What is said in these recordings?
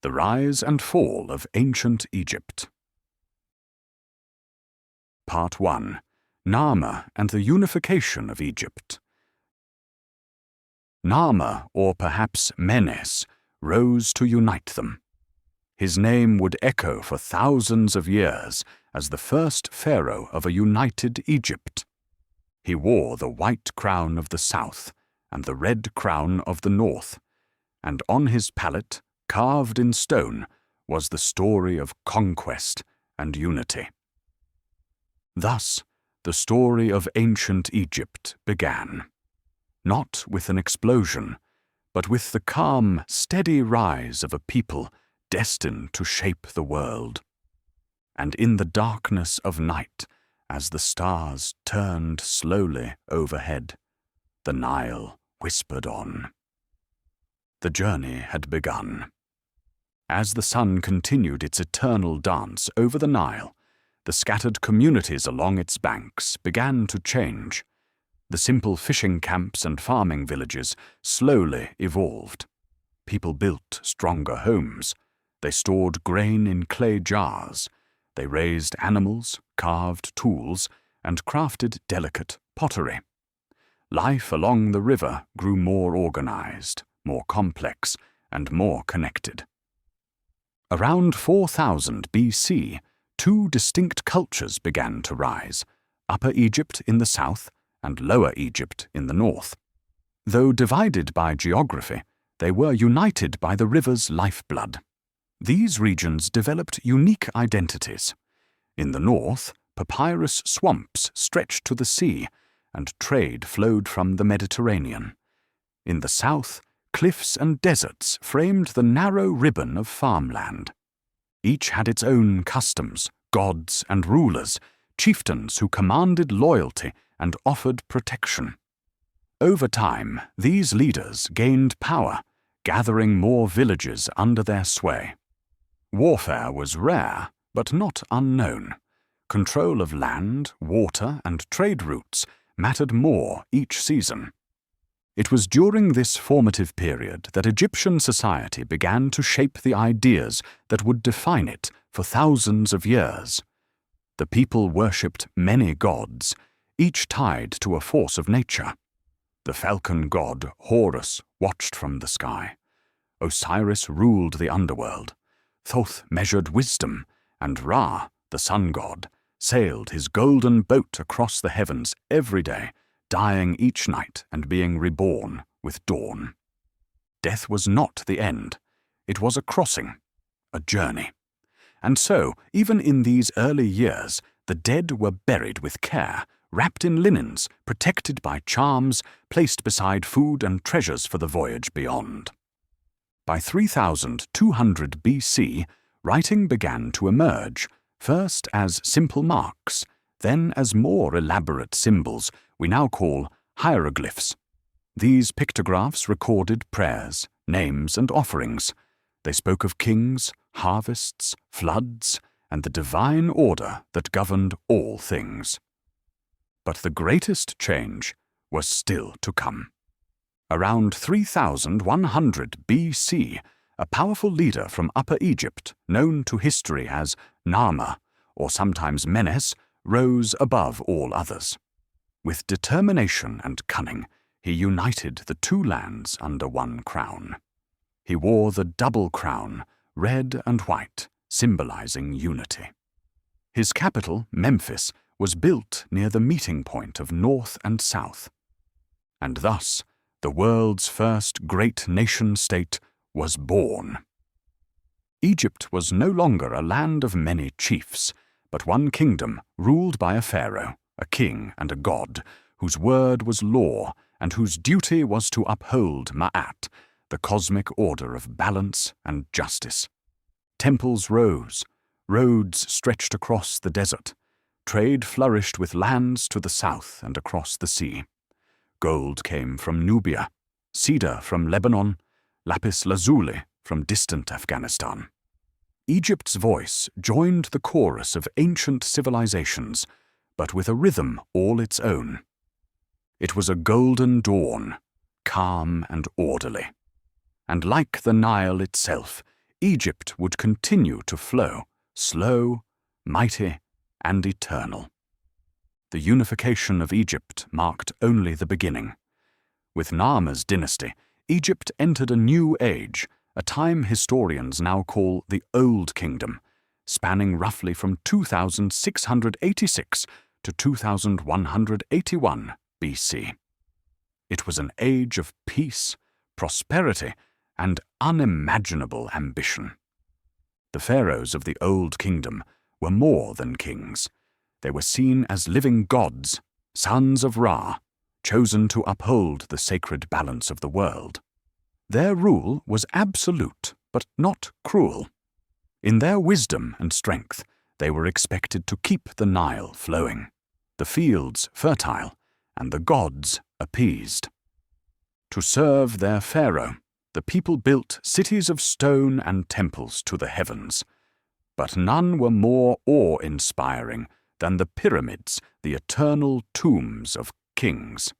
The Rise and Fall of Ancient Egypt. Part 1. Narmer and the Unification of Egypt. Narmer, or perhaps Menes, rose to unite them. His name would echo for thousands of years as the first pharaoh of a united Egypt. He wore the white crown of the south and the red crown of the north, and on his palette, carved in stone, was the story of conquest and unity. Thus, the story of ancient Egypt began, not with an explosion, but with the calm, steady rise of a people destined to shape the world. And in the darkness of night, as the stars turned slowly overhead, the Nile whispered on. The journey had begun. As the sun continued its eternal dance over the Nile, the scattered communities along its banks began to change. The simple fishing camps and farming villages slowly evolved. People built stronger homes. They stored grain in clay jars. They raised animals, carved tools, and crafted delicate pottery. Life along the river grew more organized, more complex, and more connected. Around 4000 BC, two distinct cultures began to rise, Upper Egypt in the south and Lower Egypt in the north. Though divided by geography, they were united by the river's lifeblood. These regions developed unique identities. In the north, papyrus swamps stretched to the sea, and trade flowed from the Mediterranean. In the south, cliffs and deserts framed the narrow ribbon of farmland. Each had its own customs, gods and rulers, chieftains who commanded loyalty and offered protection. Over time, these leaders gained power, gathering more villages under their sway. Warfare was rare, but not unknown. Control of land, water, and trade routes mattered more each season. It was during this formative period that Egyptian society began to shape the ideas that would define it for thousands of years. The people worshipped many gods, each tied to a force of nature. The falcon god Horus watched from the sky. Osiris ruled the underworld. Thoth measured wisdom, and Ra, the sun god, sailed his golden boat across the heavens every day, dying each night and being reborn with dawn. Death was not the end. It was a crossing, a journey. And so, even in these early years, the dead were buried with care, wrapped in linens, protected by charms, placed beside food and treasures for the voyage beyond. By 3200 BC, writing began to emerge, first as simple marks, then as more elaborate symbols we now call hieroglyphs. These pictographs recorded prayers, names, and offerings. They spoke of kings, harvests, floods, and the divine order that governed all things. But the greatest change was still to come. Around 3100 BC, a powerful leader from Upper Egypt, known to history as Narmer, or sometimes Menes, rose above all others. With determination and cunning, he united the two lands under one crown. He wore the double crown, red and white, symbolizing unity. His capital, Memphis, was built near the meeting point of north and south. And thus, the world's first great nation-state was born. Egypt was no longer a land of many chiefs, but one kingdom ruled by a pharaoh, a king and a god, whose word was law and whose duty was to uphold Ma'at, the cosmic order of balance and justice. Temples rose, roads stretched across the desert, trade flourished with lands to the south and across the sea. Gold came from Nubia, cedar from Lebanon, lapis lazuli from distant Afghanistan. Egypt's voice joined the chorus of ancient civilizations, but with a rhythm all its own. It was a golden dawn, calm and orderly. And like the Nile itself, Egypt would continue to flow, slow, mighty, and eternal. The unification of Egypt marked only the beginning. With Narmer's dynasty, Egypt entered a new age, a time historians now call the Old Kingdom, spanning roughly from 2686 to 2181 BC. It was an age of peace, prosperity, and unimaginable ambition. The pharaohs of the Old Kingdom were more than kings. They were seen as living gods, sons of Ra, chosen to uphold the sacred balance of the world. Their rule was absolute, but not cruel. In their wisdom and strength, they were expected to keep the Nile flowing, the fields fertile, and the gods appeased. To serve their pharaoh, the people built cities of stone and temples to the heavens, but none were more awe-inspiring than the pyramids, the eternal tombs of kings.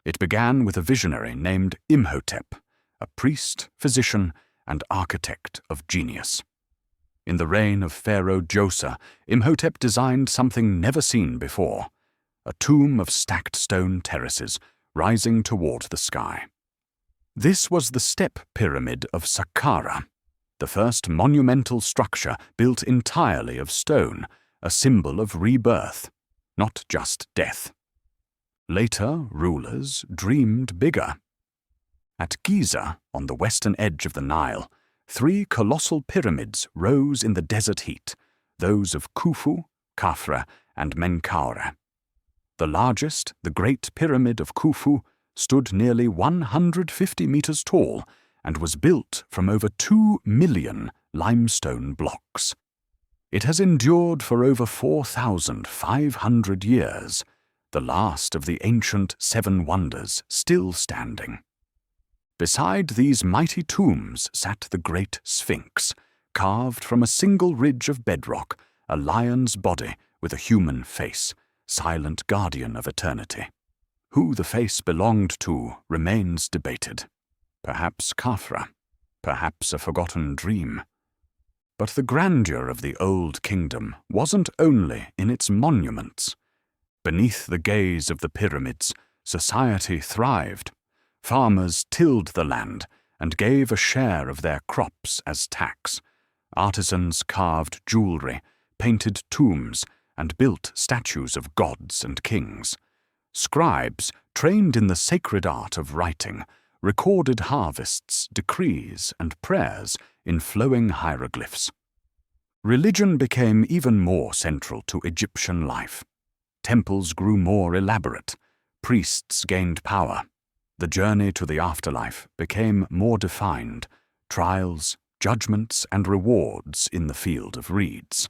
It began with a visionary named Imhotep, a priest, physician, and architect of genius. In the reign of Pharaoh Djoser, Imhotep designed something never seen before, a tomb of stacked stone terraces rising toward the sky. This was the step pyramid of Saqqara, the first monumental structure built entirely of stone, a symbol of rebirth, not just death. Later, rulers dreamed bigger. At Giza, on the western edge of the Nile, 3 colossal pyramids rose in the desert heat, those of Khufu, Khafra, and Menkaure. The largest, the Great Pyramid of Khufu, stood nearly 150 meters tall and was built from over 2 million limestone blocks. It has endured for over 4,500 years, the last of the ancient 7 wonders still standing. Beside these mighty tombs sat the great Sphinx, carved from a single ridge of bedrock, a lion's body with a human face, silent guardian of eternity. Who the face belonged to remains debated. Perhaps Khafra, perhaps a forgotten dream. But the grandeur of the Old Kingdom wasn't only in its monuments. Beneath the gaze of the pyramids, society thrived. Farmers tilled the land and gave a share of their crops as tax. Artisans carved jewelry, painted tombs, and built statues of gods and kings. Scribes, trained in the sacred art of writing, recorded harvests, decrees, and prayers in flowing hieroglyphs. Religion became even more central to Egyptian life. Temples grew more elaborate. Priests gained power. The journey to the afterlife became more defined. Trials, judgments, and rewards in the field of reeds.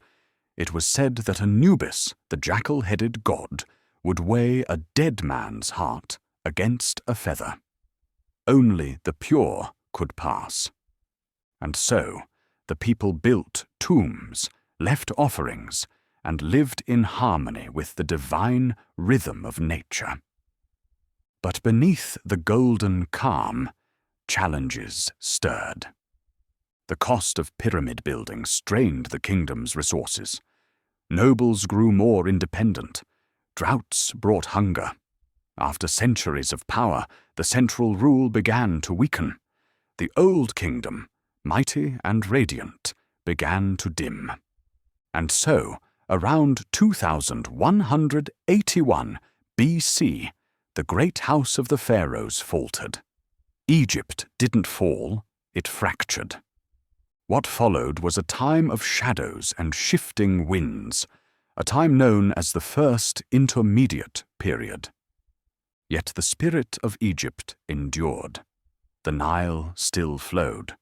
It was said that Anubis, the jackal-headed god, would weigh a dead man's heart against a feather. Only the pure could pass. And so, the people built tombs, left offerings, and lived in harmony with the divine rhythm of nature. But beneath the golden calm, challenges stirred. The cost of pyramid building strained the kingdom's resources. Nobles grew more independent. Droughts brought hunger. After centuries of power, the central rule began to weaken. The Old Kingdom, mighty and radiant, began to dim. And so, around 2181 BC, the great house of the pharaohs faltered. Egypt didn't fall, it fractured. What followed was a time of shadows and shifting winds, a time known as the First Intermediate Period. Yet the spirit of Egypt endured. The Nile still flowed.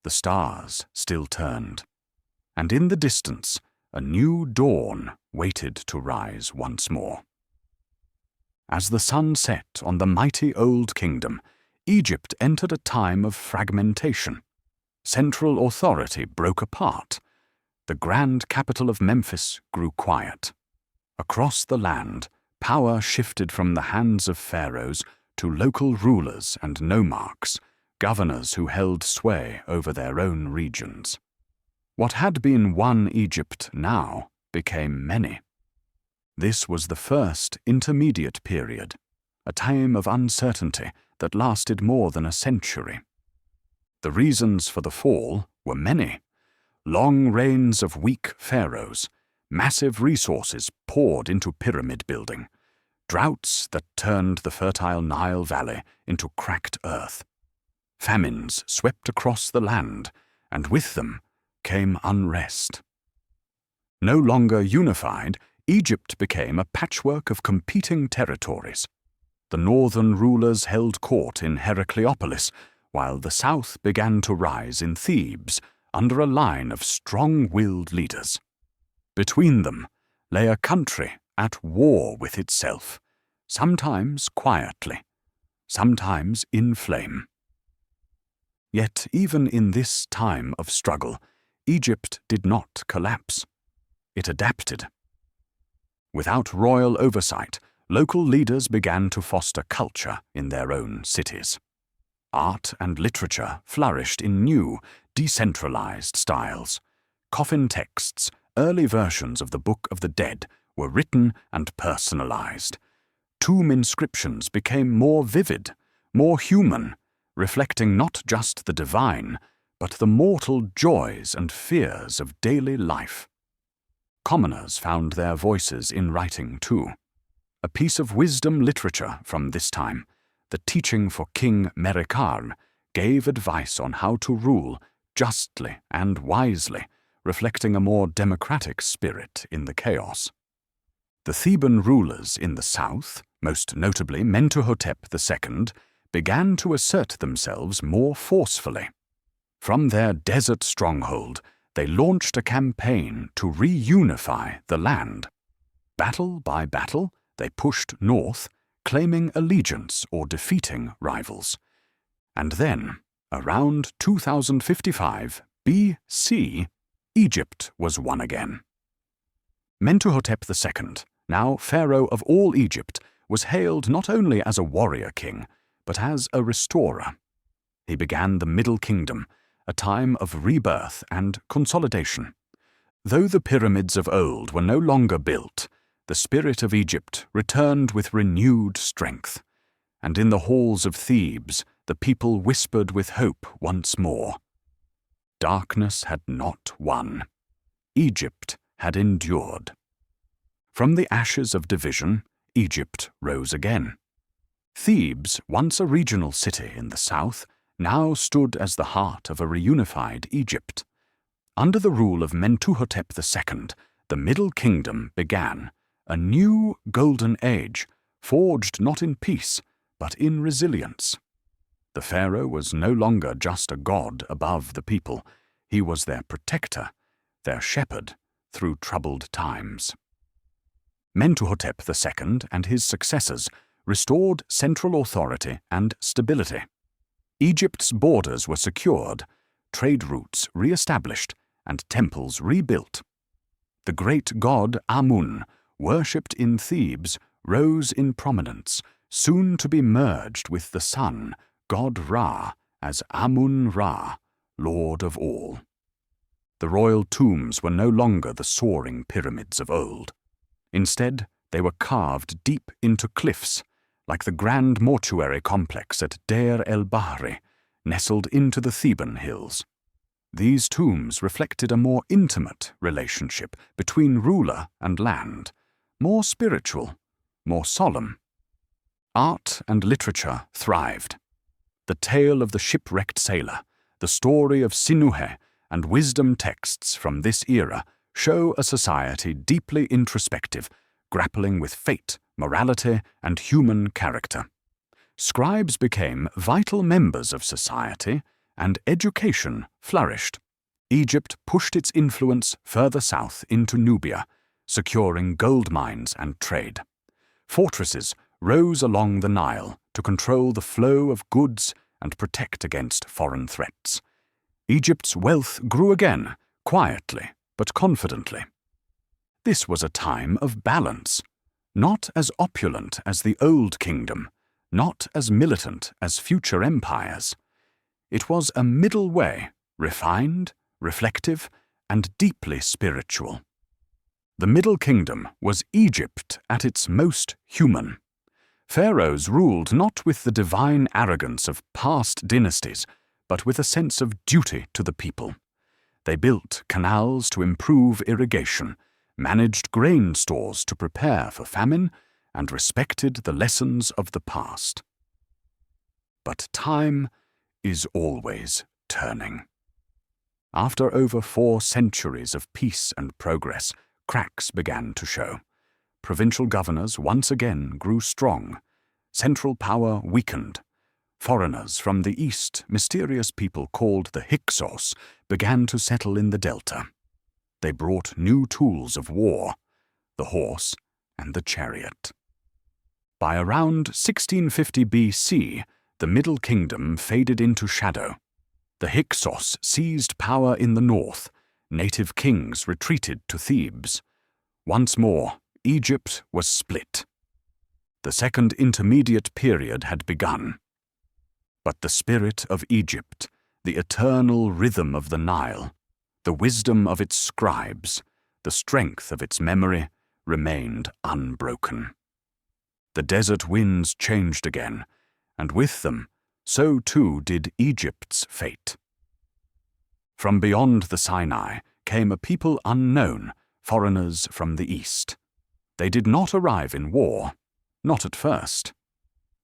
The stars still turned. And in the distance, a new dawn waited to rise once more. As the sun set on the mighty Old Kingdom, Egypt entered a time of fragmentation. Central authority broke apart. The grand capital of Memphis grew quiet. Across the land, power shifted from the hands of pharaohs to local rulers and nomarchs, governors who held sway over their own regions. What had been one Egypt now became many. This was the first intermediate period, a time of uncertainty that lasted more than a century. The reasons for the fall were many. Long reigns of weak pharaohs, massive resources poured into pyramid building, droughts that turned the fertile Nile Valley into cracked earth. Famines swept across the land, and with them came unrest. No longer unified, Egypt became a patchwork of competing territories. The northern rulers held court in Heracleopolis, while the south began to rise in Thebes under a line of strong-willed leaders. Between them lay a country at war with itself, sometimes quietly, sometimes in flame. Yet even in this time of struggle, Egypt did not collapse. It adapted. Without royal oversight, local leaders began to foster culture in their own cities. Art and literature flourished in new, decentralized styles. Coffin texts, early versions of the Book of the Dead, were written and personalized. Tomb inscriptions became more vivid, more human, reflecting not just the divine, but the mortal joys and fears of daily life. Commoners found their voices in writing too. A piece of wisdom literature from this time, the teaching for King Merikar, gave advice on how to rule justly and wisely, reflecting a more democratic spirit in the chaos. The Theban rulers in the south, most notably Mentuhotep II, began to assert themselves more forcefully. From their desert stronghold, they launched a campaign to reunify the land. Battle by battle, they pushed north, claiming allegiance or defeating rivals. And then, around 2055 BC, Egypt was won again. Mentuhotep II, now pharaoh of all Egypt, was hailed not only as a warrior king, but as a restorer. He began the Middle Kingdom, a time of rebirth and consolidation. Though the pyramids of old were no longer built, the spirit of Egypt returned with renewed strength, and in the halls of Thebes the people whispered with hope once more. Darkness had not won. Egypt had endured. From the ashes of division, Egypt rose again. Thebes, once a regional city in the south, now stood as the heart of a reunified Egypt. Under the rule of Mentuhotep II, the Middle Kingdom began, a new golden age, forged not in peace, but in resilience. The pharaoh was no longer just a god above the people. He was their protector, their shepherd through troubled times. Mentuhotep II and his successors restored central authority and stability. Egypt's borders were secured, trade routes re-established, and temples rebuilt. The great god Amun, worshipped in Thebes, rose in prominence, soon to be merged with the sun, god Ra, as Amun-Ra, lord of all. The royal tombs were no longer the soaring pyramids of old. Instead, they were carved deep into cliffs, like the grand mortuary complex at Deir el-Bahri, nestled into the Theban hills. These tombs reflected a more intimate relationship between ruler and land, more spiritual, more solemn. Art and literature thrived. The tale of the shipwrecked sailor, the story of Sinuhe, and wisdom texts from this era show a society deeply introspective, grappling with fate, morality, and human character. Scribes became vital members of society, and education flourished. Egypt pushed its influence further south into Nubia, securing gold mines and trade. Fortresses rose along the Nile to control the flow of goods and protect against foreign threats. Egypt's wealth grew again, quietly but confidently. This was a time of balance, not as opulent as the Old Kingdom, not as militant as future empires. It was a middle way, refined, reflective, and deeply spiritual. The Middle Kingdom was Egypt at its most human. Pharaohs ruled not with the divine arrogance of past dynasties, but with a sense of duty to the people. They built canals to improve irrigation, managed grain stores to prepare for famine, and respected the lessons of the past. But time is always turning. After over 4 centuries of peace and progress, cracks began to show. Provincial governors once again grew strong. Central power weakened. Foreigners from the east, mysterious people called the Hyksos, began to settle in the delta. They brought new tools of war, the horse and the chariot. By around 1650 BC, the Middle Kingdom faded into shadow. The Hyksos seized power in the north. Native kings retreated to Thebes. Once more, Egypt was split. The second intermediate period had begun. But the spirit of Egypt, the eternal rhythm of the Nile, the wisdom of its scribes, the strength of its memory, remained unbroken. The desert winds changed again, and with them, so too did Egypt's fate. From beyond the Sinai came a people unknown, foreigners from the east. They did not arrive in war, not at first.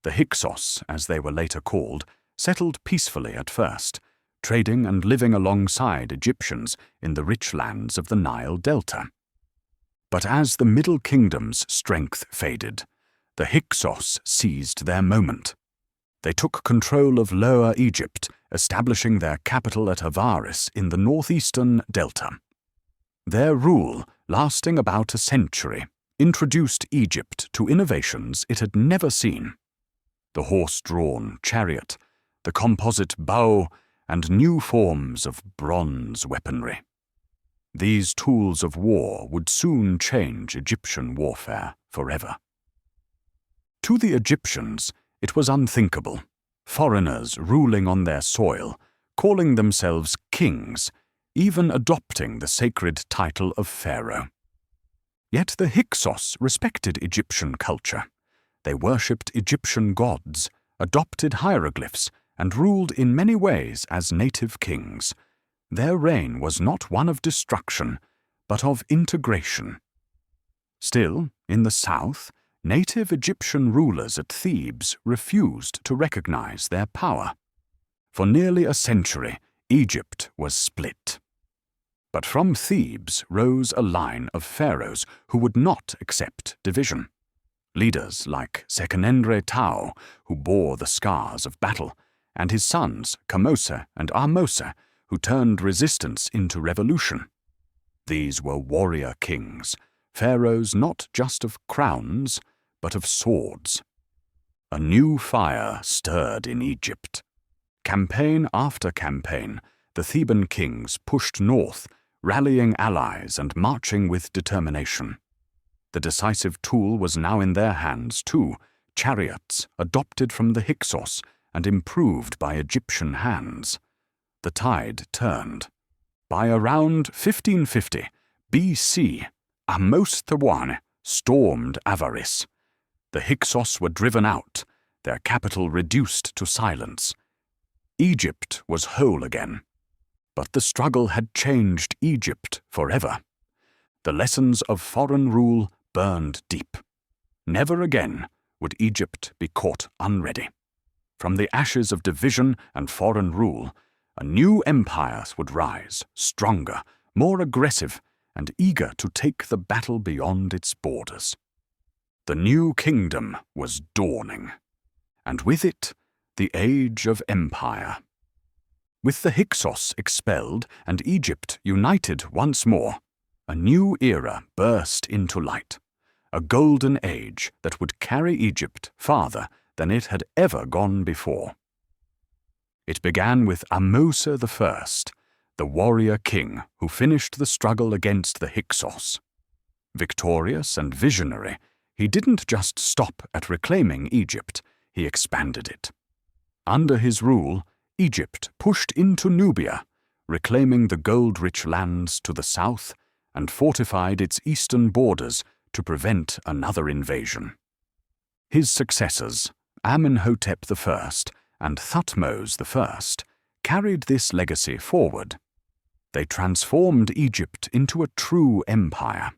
The Hyksos, as they were later called, settled peacefully at first, trading and living alongside Egyptians in the rich lands of the Nile Delta. But as the Middle Kingdom's strength faded, the Hyksos seized their moment. They took control of Lower Egypt, establishing their capital at Avaris in the northeastern delta. Their rule, lasting about a century, introduced Egypt to innovations it had never seen. The horse-drawn chariot, the composite bow, and new forms of bronze weaponry. These tools of war would soon change Egyptian warfare forever. To the Egyptians, it was unthinkable. Foreigners ruling on their soil, calling themselves kings, even adopting the sacred title of pharaoh. Yet the Hyksos respected Egyptian culture. They worshipped Egyptian gods, adopted hieroglyphs, and ruled in many ways as native kings. Their reign was not one of destruction, but of integration. Still, in the south, native Egyptian rulers at Thebes refused to recognize their power. For nearly a century, Egypt was split. But from Thebes rose a line of pharaohs who would not accept division. Leaders like Sekenendre Tao, who bore the scars of battle, and his sons Kamosa and Ahmose, who turned resistance into revolution. These were warrior kings, pharaohs not just of crowns, but of swords. A new fire stirred in Egypt. Campaign after campaign, the Theban kings pushed north, rallying allies and marching with determination. The decisive tool was now in their hands too, chariots adopted from the Hyksos and improved by Egyptian hands. The tide turned. By around 1550 BC, Ahmose Thewane stormed Avaris. The Hyksos were driven out, their capital reduced to silence. Egypt was whole again. But the struggle had changed Egypt forever. The lessons of foreign rule burned deep. Never again would Egypt be caught unready. From the ashes of division and foreign rule, a new empire would rise, stronger, more aggressive, and eager to take the battle beyond its borders. The new kingdom was dawning, and with it, the age of empire. With the Hyksos expelled and Egypt united once more, a new era burst into light, a golden age that would carry Egypt farther than it had ever gone before. It began with Ahmose I, the warrior king who finished the struggle against the Hyksos. Victorious and visionary, he didn't just stop at reclaiming Egypt, he expanded it. Under his rule, Egypt pushed into Nubia, reclaiming the gold-rich lands to the south and fortified its eastern borders to prevent another invasion. His successors, Amenhotep I and Thutmose I, carried this legacy forward. They transformed Egypt into a true empire,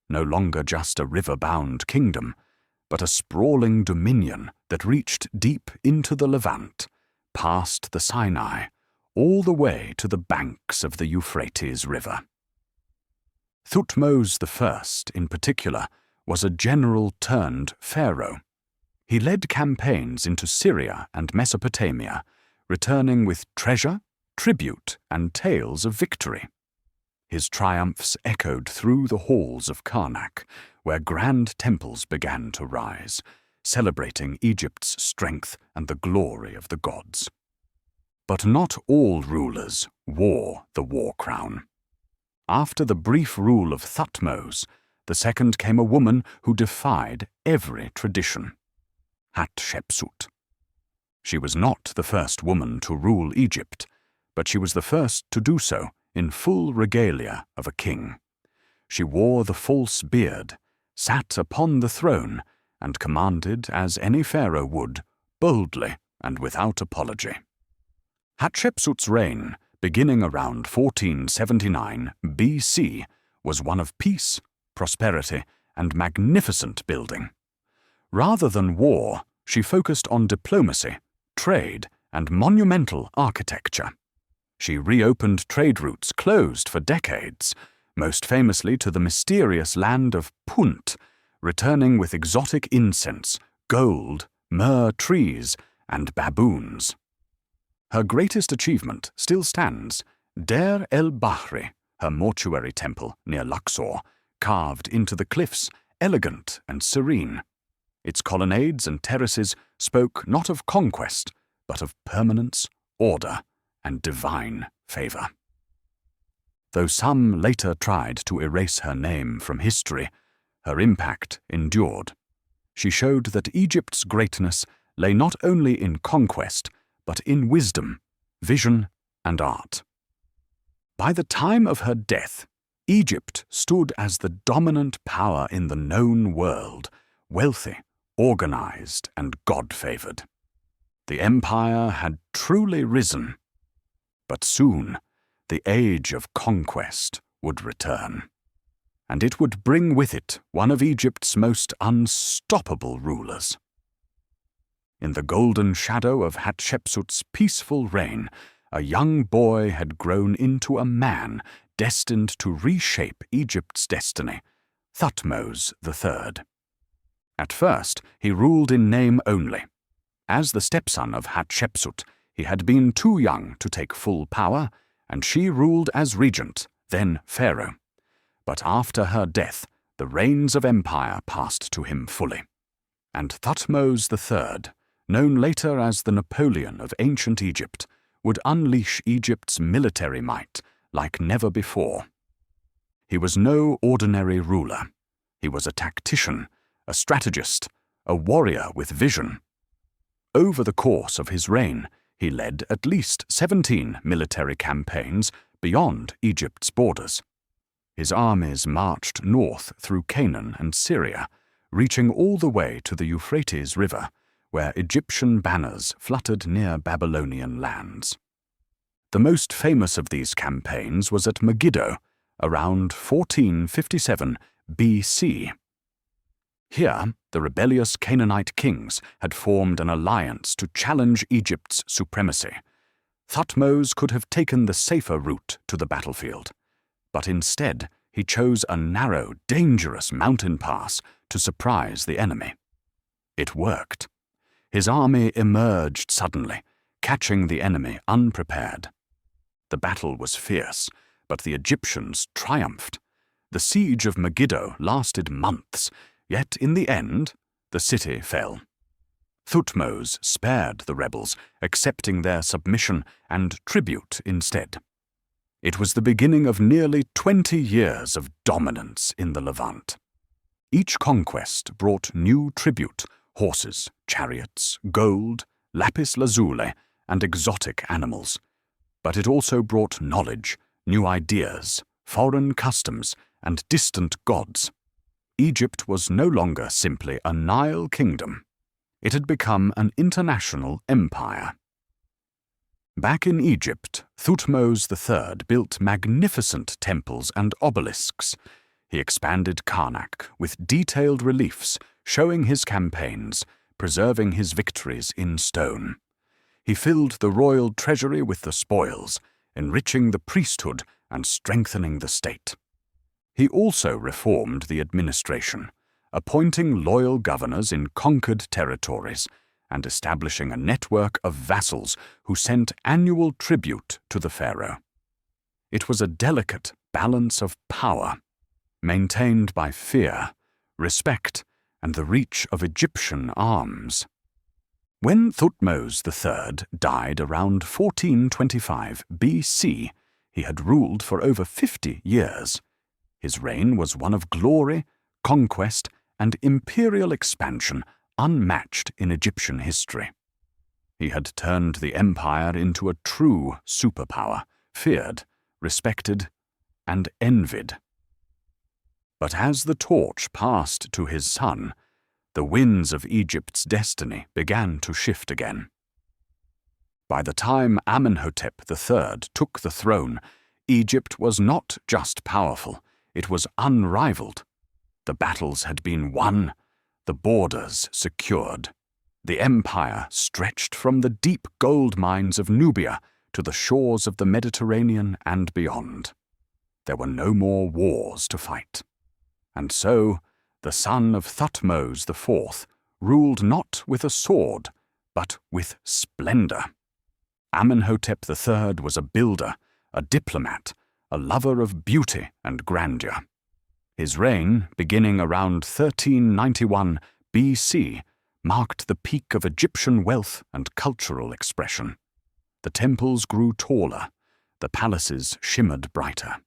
no longer just a river-bound kingdom, but a sprawling dominion that reached deep into the Levant, past the Sinai, all the way to the banks of the Euphrates River. Thutmose I, in particular, was a general turned pharaoh. He led campaigns into Syria and Mesopotamia, returning with treasure, tribute, and tales of victory. His triumphs echoed through the halls of Karnak, where grand temples began to rise, celebrating Egypt's strength and the glory of the gods. But not all rulers wore the war crown. After the brief rule of Thutmose II came a woman who defied every tradition: Hatshepsut. She was not the first woman to rule Egypt, but she was the first to do so in full regalia of a king. She wore the false beard, sat upon the throne, and commanded as any pharaoh would, boldly and without apology. Hatshepsut's reign, beginning around 1479 BC, was one of peace, prosperity, and magnificent building. Rather than war, she focused on diplomacy, trade, and monumental architecture. She reopened trade routes closed for decades, most famously to the mysterious land of Punt, returning with exotic incense, gold, myrrh trees, and baboons. Her greatest achievement still stands: Der el-Bahri, her mortuary temple near Luxor, carved into the cliffs, elegant and serene. Its colonnades and terraces spoke not of conquest, but of permanence, order, and divine favor. Though some later tried to erase her name from history, her impact endured. She showed that Egypt's greatness lay not only in conquest, but in wisdom, vision, and art. By the time of her death, Egypt stood as the dominant power in the known world, wealthy, organized, and God-favored. The empire had truly risen. But soon, the age of conquest would return, and it would bring with it one of Egypt's most unstoppable rulers. In the golden shadow of Hatshepsut's peaceful reign, a young boy had grown into a man destined to reshape Egypt's destiny: Thutmose III. At first, he ruled in name only. As the stepson of Hatshepsut, he had been too young to take full power, and she ruled as regent, then pharaoh. But after her death, the reins of empire passed to him fully. And Thutmose III, known later as the Napoleon of ancient Egypt, would unleash Egypt's military might like never before. He was no ordinary ruler. He was a tactician, a strategist, a warrior with vision. Over the course of his reign, he led at least 17 military campaigns beyond Egypt's borders. His armies marched north through Canaan and Syria, reaching all the way to the Euphrates River, where Egyptian banners fluttered near Babylonian lands. The most famous of these campaigns was at Megiddo, around 1457 BC. Here, the rebellious Canaanite kings had formed an alliance to challenge Egypt's supremacy. Thutmose could have taken the safer route to the battlefield, but instead he chose a narrow, dangerous mountain pass to surprise the enemy. It worked. His army emerged suddenly, catching the enemy unprepared. The battle was fierce, but the Egyptians triumphed. The siege of Megiddo lasted months, yet in the end, the city fell. Thutmose spared the rebels, accepting their submission and tribute instead. It was the beginning of nearly 20 years of dominance in the Levant. Each conquest brought new tribute: horses, chariots, gold, lapis lazuli, and exotic animals. But it also brought knowledge, new ideas, foreign customs, and distant gods. Egypt was no longer simply a Nile kingdom. It had become an international empire. Back in Egypt, Thutmose III built magnificent temples and obelisks. He expanded Karnak with detailed reliefs showing his campaigns, preserving his victories in stone. He filled the royal treasury with the spoils, enriching the priesthood and strengthening the state. He also reformed the administration, appointing loyal governors in conquered territories and establishing a network of vassals who sent annual tribute to the pharaoh. It was a delicate balance of power, maintained by fear, respect, and the reach of Egyptian arms. When Thutmose III died around 1425 BC, he had ruled for over 50 years. His reign was one of glory, conquest, and imperial expansion unmatched in Egyptian history. He had turned the empire into a true superpower, feared, respected, and envied. But as the torch passed to his son, the winds of Egypt's destiny began to shift again. By the time Amenhotep III took the throne, Egypt was not just powerful, it was unrivaled. The battles had been won, the borders secured. The empire stretched from the deep gold mines of Nubia to the shores of the Mediterranean and beyond. There were no more wars to fight. And so, the son of Thutmose IV ruled not with a sword, but with splendor. Amenhotep III was a builder, a diplomat, a lover of beauty and grandeur. His reign, beginning around 1391 BC, marked the peak of Egyptian wealth and cultural expression. The temples grew taller, the palaces shimmered brighter.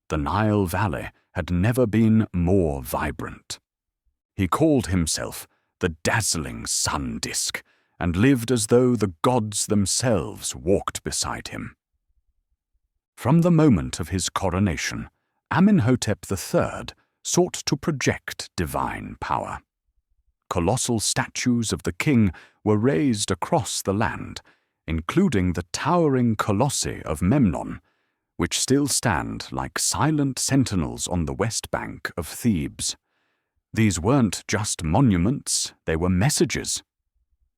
The Nile Valley had never been more vibrant. He called himself the dazzling sun disk and lived as though the gods themselves walked beside him. From the moment of his coronation, Amenhotep III sought to project divine power. Colossal statues of the king were raised across the land, including the towering colossi of Memnon, which still stand like silent sentinels on the west bank of Thebes. These weren't just monuments, they were messages.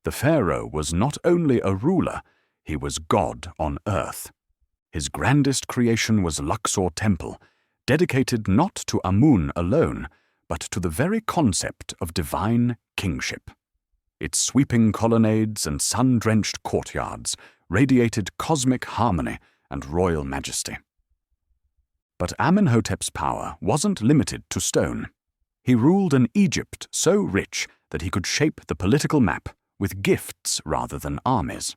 The pharaoh was not only a ruler, he was God on earth. His grandest creation was Luxor Temple, dedicated not to Amun alone, but to the very concept of divine kingship. Its sweeping colonnades and sun-drenched courtyards radiated cosmic harmony and royal majesty. But Amenhotep's power wasn't limited to stone. He ruled an Egypt so rich that he could shape the political map with gifts rather than armies.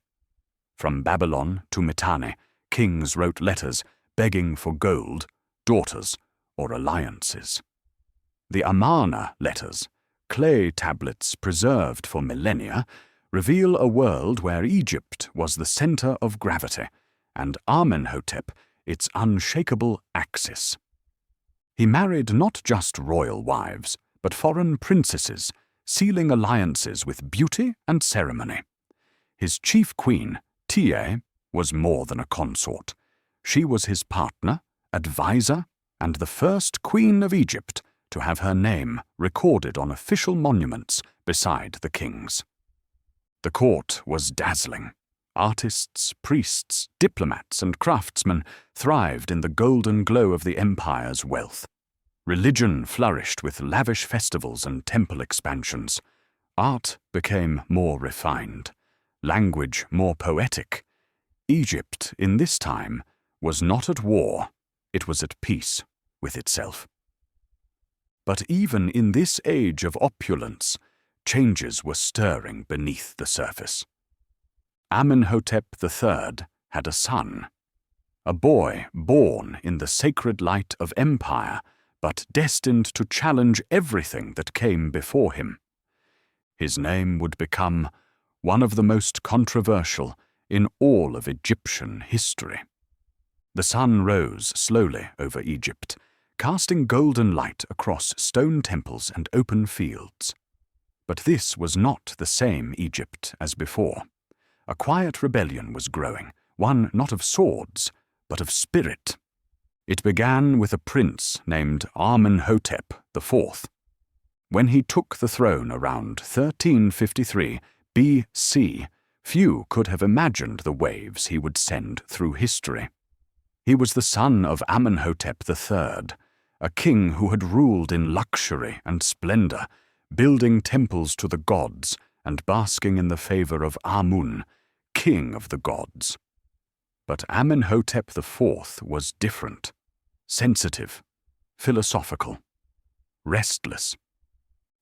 From Babylon to Mitanni, kings wrote letters begging for gold, daughters, or alliances. The Amarna letters, clay tablets preserved for millennia, reveal a world where Egypt was the center of gravity, and Amenhotep its unshakable axis. He married not just royal wives, but foreign princesses, sealing alliances with beauty and ceremony. His chief queen, Tiye, was more than a consort. She was his partner, advisor, and the first queen of Egypt to have her name recorded on official monuments beside the king's. The court was dazzling. Artists, priests, diplomats, and craftsmen thrived in the golden glow of the empire's wealth. Religion flourished with lavish festivals and temple expansions. Art became more refined, language more poetic. Egypt, in this time, was not at war, it was at peace with itself. But even in this age of opulence, changes were stirring beneath the surface. Amenhotep III had a son, a boy born in the sacred light of empire, but destined to challenge everything that came before him. His name would become one of the most controversial, in all of Egyptian history. The sun rose slowly over Egypt, casting golden light across stone temples and open fields. But this was not the same Egypt as before. A quiet rebellion was growing, one not of swords, but of spirit. It began with a prince named Amenhotep IV. When he took the throne around 1353 BC, few could have imagined the waves he would send through history. He was the son of Amenhotep III, a king who had ruled in luxury and splendor, building temples to the gods and basking in the favor of Amun, king of the gods. But Amenhotep IV was different, sensitive, philosophical, restless.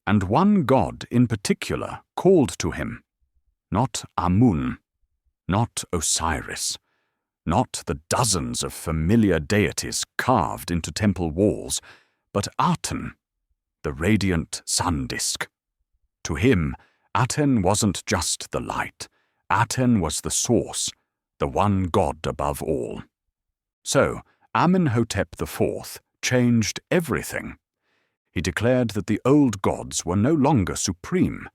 And one god in particular called to him, not Amun, not Osiris, not the dozens of familiar deities carved into temple walls, but Aten, the radiant sun disk. To him, Aten wasn't just the light. Aten was the source, the one god above all. So, Amenhotep IV changed everything. He declared that the old gods were no longer supreme.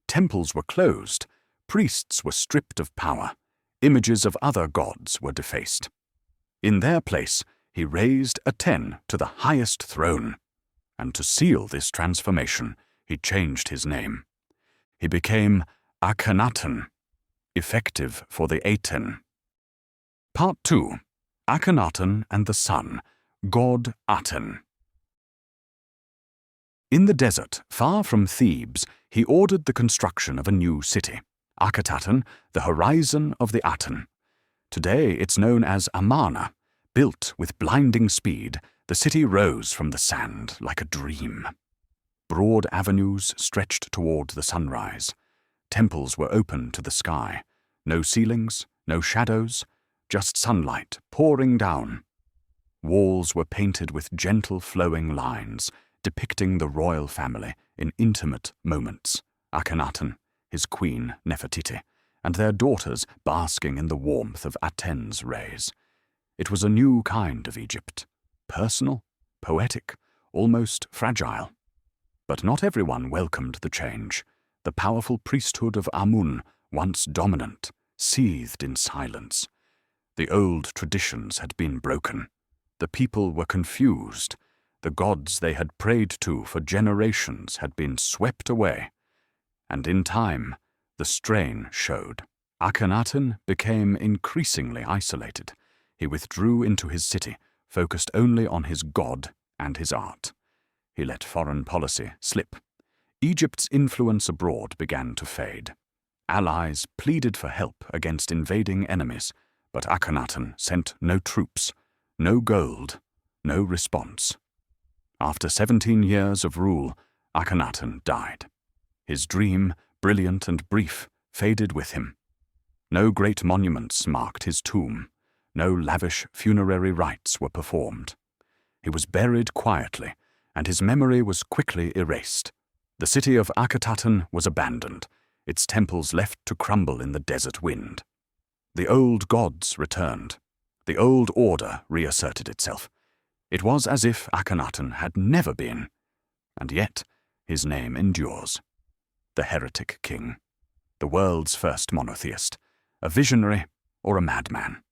Temples were closed, priests were stripped of power, images of other gods were defaced. In their place, he raised Aten to the highest throne. And to seal this transformation, he changed his name. He became Akhenaten, effective for the Aten. Part 2. Akhenaten and the Sun, God Aten. In the desert, far from Thebes, he ordered the construction of a new city, Akhenaten, the horizon of the Aten. Today it's known as Amarna. Built with blinding speed, the city rose from the sand like a dream. Broad avenues stretched toward the sunrise. Temples were open to the sky. No ceilings, no shadows, just sunlight pouring down. Walls were painted with gentle flowing lines, depicting the royal family in intimate moments. Akhenaten, his queen Nefertiti, and their daughters basking in the warmth of Aten's rays. It was a new kind of Egypt, personal, poetic, almost fragile. But not everyone welcomed the change. The powerful priesthood of Amun, once dominant, seethed in silence. The old traditions had been broken. The people were confused. The gods they had prayed to for generations had been swept away. And in time, the strain showed. Akhenaten became increasingly isolated. He withdrew into his city, focused only on his god and his art. He let foreign policy slip. Egypt's influence abroad began to fade. Allies pleaded for help against invading enemies, but Akhenaten sent no troops, no gold, no response. After 17 years of rule, Akhenaten died. His dream, brilliant and brief, faded with him. No great monuments marked his tomb. No lavish funerary rites were performed. He was buried quietly, and his memory was quickly erased. The city of Akhenaten was abandoned, its temples left to crumble in the desert wind. The old gods returned. The old order reasserted itself. It was as if Akhenaten had never been, and yet his name endures. The heretic king, the world's first monotheist, a visionary or a madman.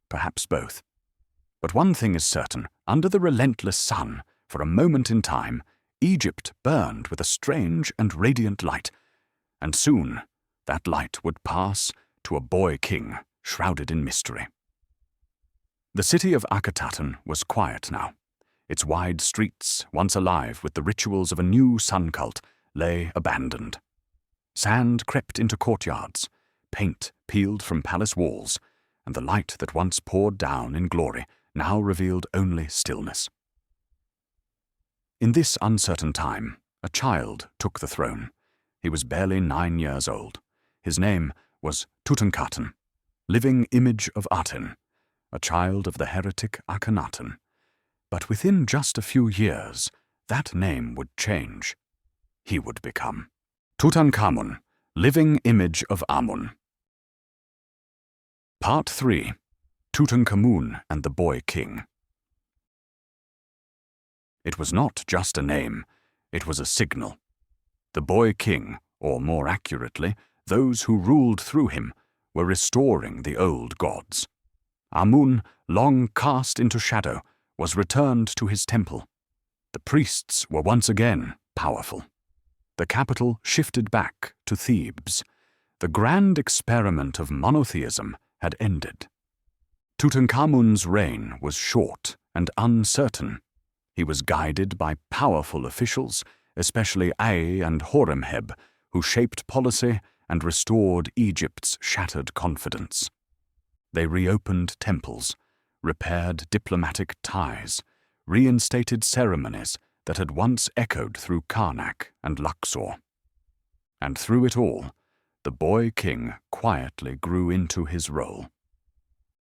Perhaps both. But one thing is certain, under the relentless sun, for a moment in time, Egypt burned with a strange and radiant light, and soon that light would pass to a boy king shrouded in mystery. The city of Akhenaten was quiet now. Its wide streets, once alive with the rituals of a new sun cult, lay abandoned. Sand crept into courtyards, paint peeled from palace walls, and the light that once poured down in glory now revealed only stillness. In this uncertain time, a child took the throne. He was barely 9 years old. His name was Tutankhamun, living image of Aten, a child of the heretic Akhenaten. But within just a few years, that name would change. He would become Tutankhamun, living image of Amun. Part 3. Tutankhamun and the Boy King. It was not just a name, it was a signal. The Boy King, or more accurately, those who ruled through him, were restoring the old gods. Amun, long cast into shadow, was returned to his temple. The priests were once again powerful. The capital shifted back to Thebes. The grand experiment of monotheism had ended. Tutankhamun's reign was short and uncertain. He was guided by powerful officials, especially Ay and Horemheb, who shaped policy and restored Egypt's shattered confidence. They reopened temples, repaired diplomatic ties, reinstated ceremonies that had once echoed through Karnak and Luxor. And through it all, the boy king quietly grew into his role.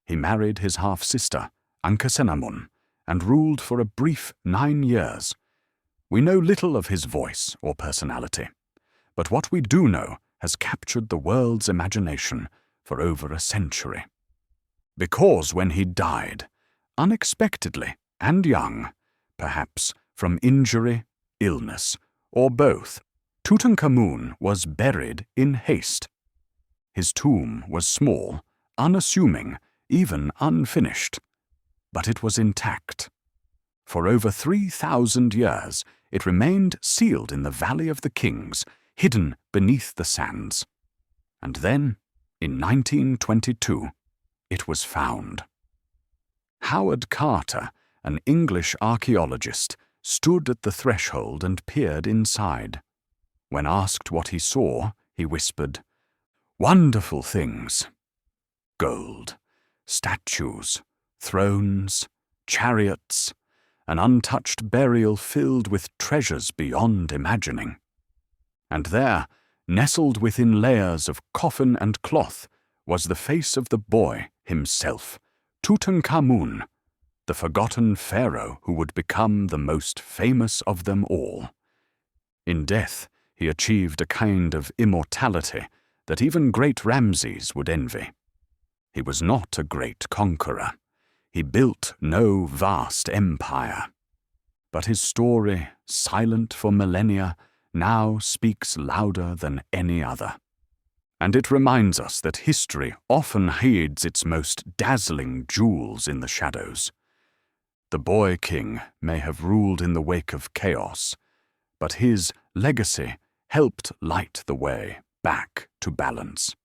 He married his half-sister, Akhenaten, and ruled for a brief 9 years. We know little of his voice or personality, but what we do know has captured the world's imagination for over a century. Because when he died, unexpectedly and young, perhaps from injury, illness, or both, Tutankhamun was buried in haste. His tomb was small, unassuming, even unfinished, but it was intact. For over 3,000 years, it remained sealed in the Valley of the Kings, hidden beneath the sands. And then, in 1922, it was found. Howard Carter, an English archaeologist, stood at the threshold and peered inside. When asked what he saw, he whispered, "Wonderful things. Gold, statues, thrones, chariots, an untouched burial filled with treasures beyond imagining." And there, nestled within layers of coffin and cloth, was the face of the boy himself, Tutankhamun, the forgotten pharaoh who would become the most famous of them all. In death, he achieved a kind of immortality that even great Ramses would envy. He was not a great conqueror. He built no vast empire. But his story, silent for millennia, now speaks louder than any other. And it reminds us that history often hides its most dazzling jewels in the shadows. The boy king may have ruled in the wake of chaos, but his legacy helped light the way back to balance.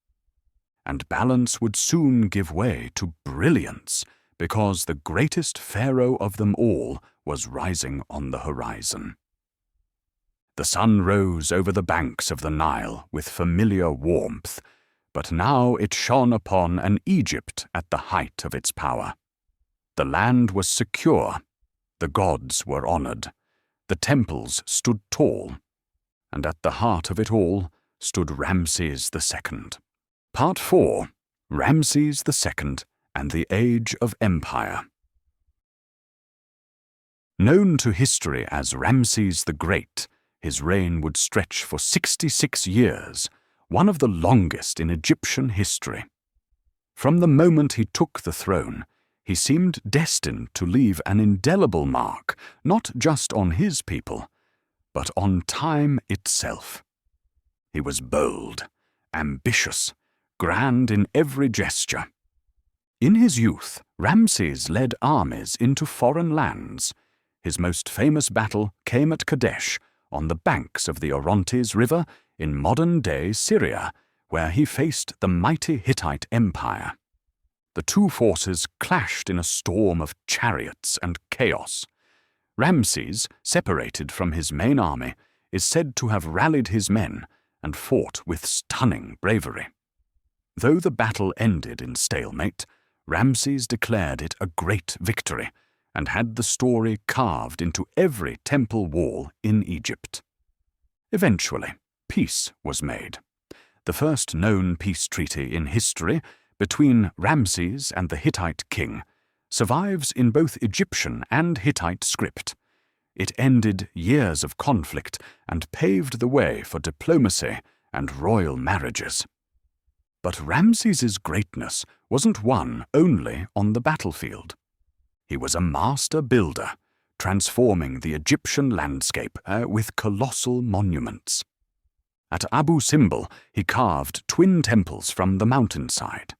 And balance would soon give way to brilliance, because the greatest pharaoh of them all was rising on the horizon. The sun rose over the banks of the Nile with familiar warmth, but now it shone upon an Egypt at the height of its power. The land was secure, the gods were honored, the temples stood tall, and at the heart of it all stood Ramses II. Part 4. Ramses II and the Age of Empire. Known to history as Ramses the Great, his reign would stretch for 66 years, one of the longest in Egyptian history. From the moment he took the throne, he seemed destined to leave an indelible mark, not just on his people, but on time itself. He was bold, ambitious, grand in every gesture. In his youth, Ramses led armies into foreign lands. His most famous battle came at Kadesh, on the banks of the Orontes River in modern-day Syria, where he faced the mighty Hittite Empire. The two forces clashed in a storm of chariots and chaos. Ramses, separated from his main army, is said to have rallied his men and fought with stunning bravery. Though the battle ended in stalemate, Ramses declared it a great victory and had the story carved into every temple wall in Egypt. Eventually, peace was made. The first known peace treaty in history between Ramses and the Hittite king survives in both Egyptian and Hittite script. It ended years of conflict and paved the way for diplomacy and royal marriages. But Ramses's greatness wasn't won only on the battlefield. He was a master builder, transforming the Egyptian landscape with colossal monuments. At Abu Simbel, he carved twin temples from the mountainside.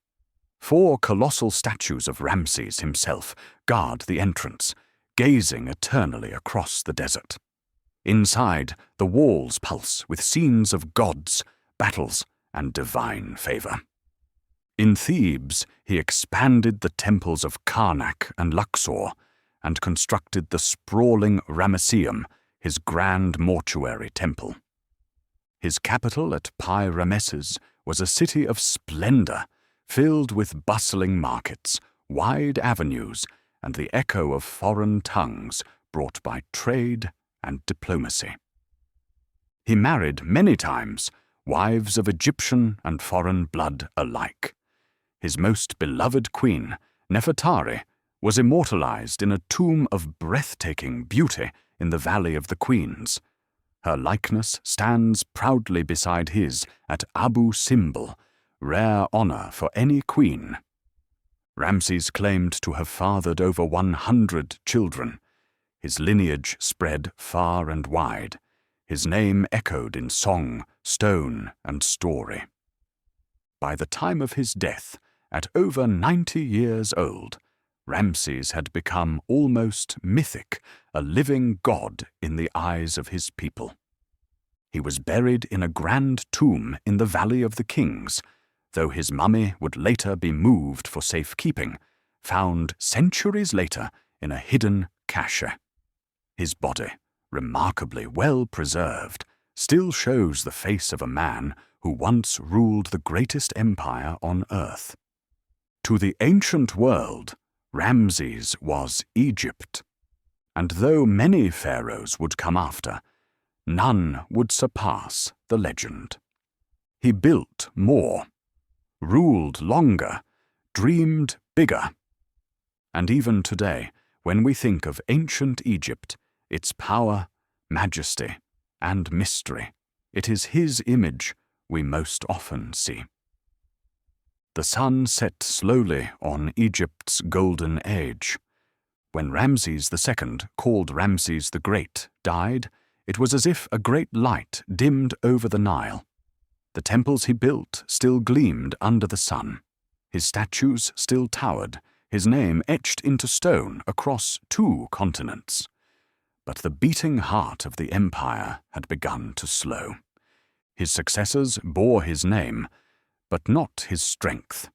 4 colossal statues of Ramses himself guard the entrance, gazing eternally across the desert. Inside, the walls pulse with scenes of gods, battles, and divine favor. In Thebes, he expanded the temples of Karnak and Luxor and constructed the sprawling Ramesseum, his grand mortuary temple. His capital at Pi-Ramesses was a city of splendor, filled with bustling markets, wide avenues, and the echo of foreign tongues brought by trade and diplomacy. He married many times, wives of Egyptian and foreign blood alike. His most beloved queen, Nefertari, was immortalized in a tomb of breathtaking beauty in the Valley of the Queens. Her likeness stands proudly beside his at Abu Simbel, rare honor for any queen. Ramses claimed to have fathered over 100 children. His lineage spread far and wide. His name echoed in song, stone, and story. By the time of his death, at over 90 years old, Ramses had become almost mythic, a living god in the eyes of his people. He was buried in a grand tomb in the Valley of the Kings, though his mummy would later be moved for safekeeping, found centuries later in a hidden cache. His body, remarkably well preserved, still shows the face of a man who once ruled the greatest empire on earth. To the ancient world, Ramses was Egypt, and though many pharaohs would come after, none would surpass the legend. He built more, ruled longer, dreamed bigger. And even today, when we think of ancient Egypt, its power, majesty, and mystery, it is his image we most often see. The sun set slowly on Egypt's golden age. When Ramses II, called Ramses the Great, died, it was as if a great light dimmed over the Nile. The temples he built still gleamed under the sun. His statues still towered, his name etched into stone across 2 continents. But the beating heart of the empire had begun to slow. His successors bore his name, but not his strength.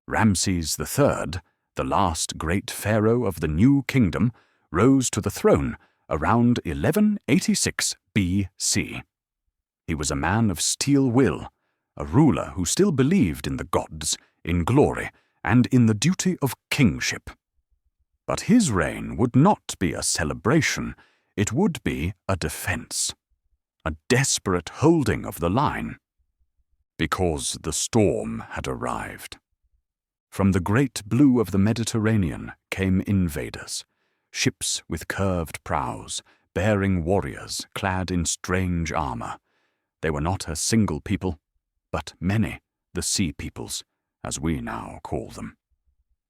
Ramses III, the last great pharaoh of the new kingdom, rose to the throne around 1186 BC. He was a man of steel will, a ruler who still believed in the gods, in glory, and in the duty of kingship. But his reign would not be a celebration, it would be a defense, a desperate holding of the line, because the storm had arrived. From the great blue of the Mediterranean came invaders, ships with curved prows, bearing warriors clad in strange armor. They were not a single people, but many, the sea peoples, as we now call them.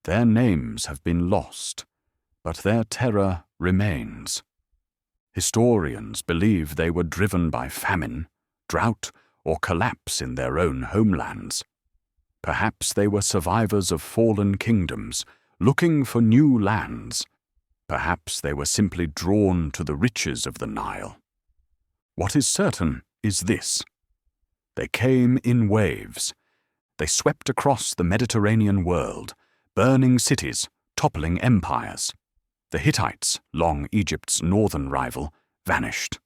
Their names have been lost, but their terror remains. Historians believe they were driven by famine, drought, or collapse in their own homelands. Perhaps they were survivors of fallen kingdoms, looking for new lands. Perhaps they were simply drawn to the riches of the Nile. What is certain is this: they came in waves. They swept across the Mediterranean world, burning cities, toppling empires. The Hittites, long Egypt's northern rival, vanished.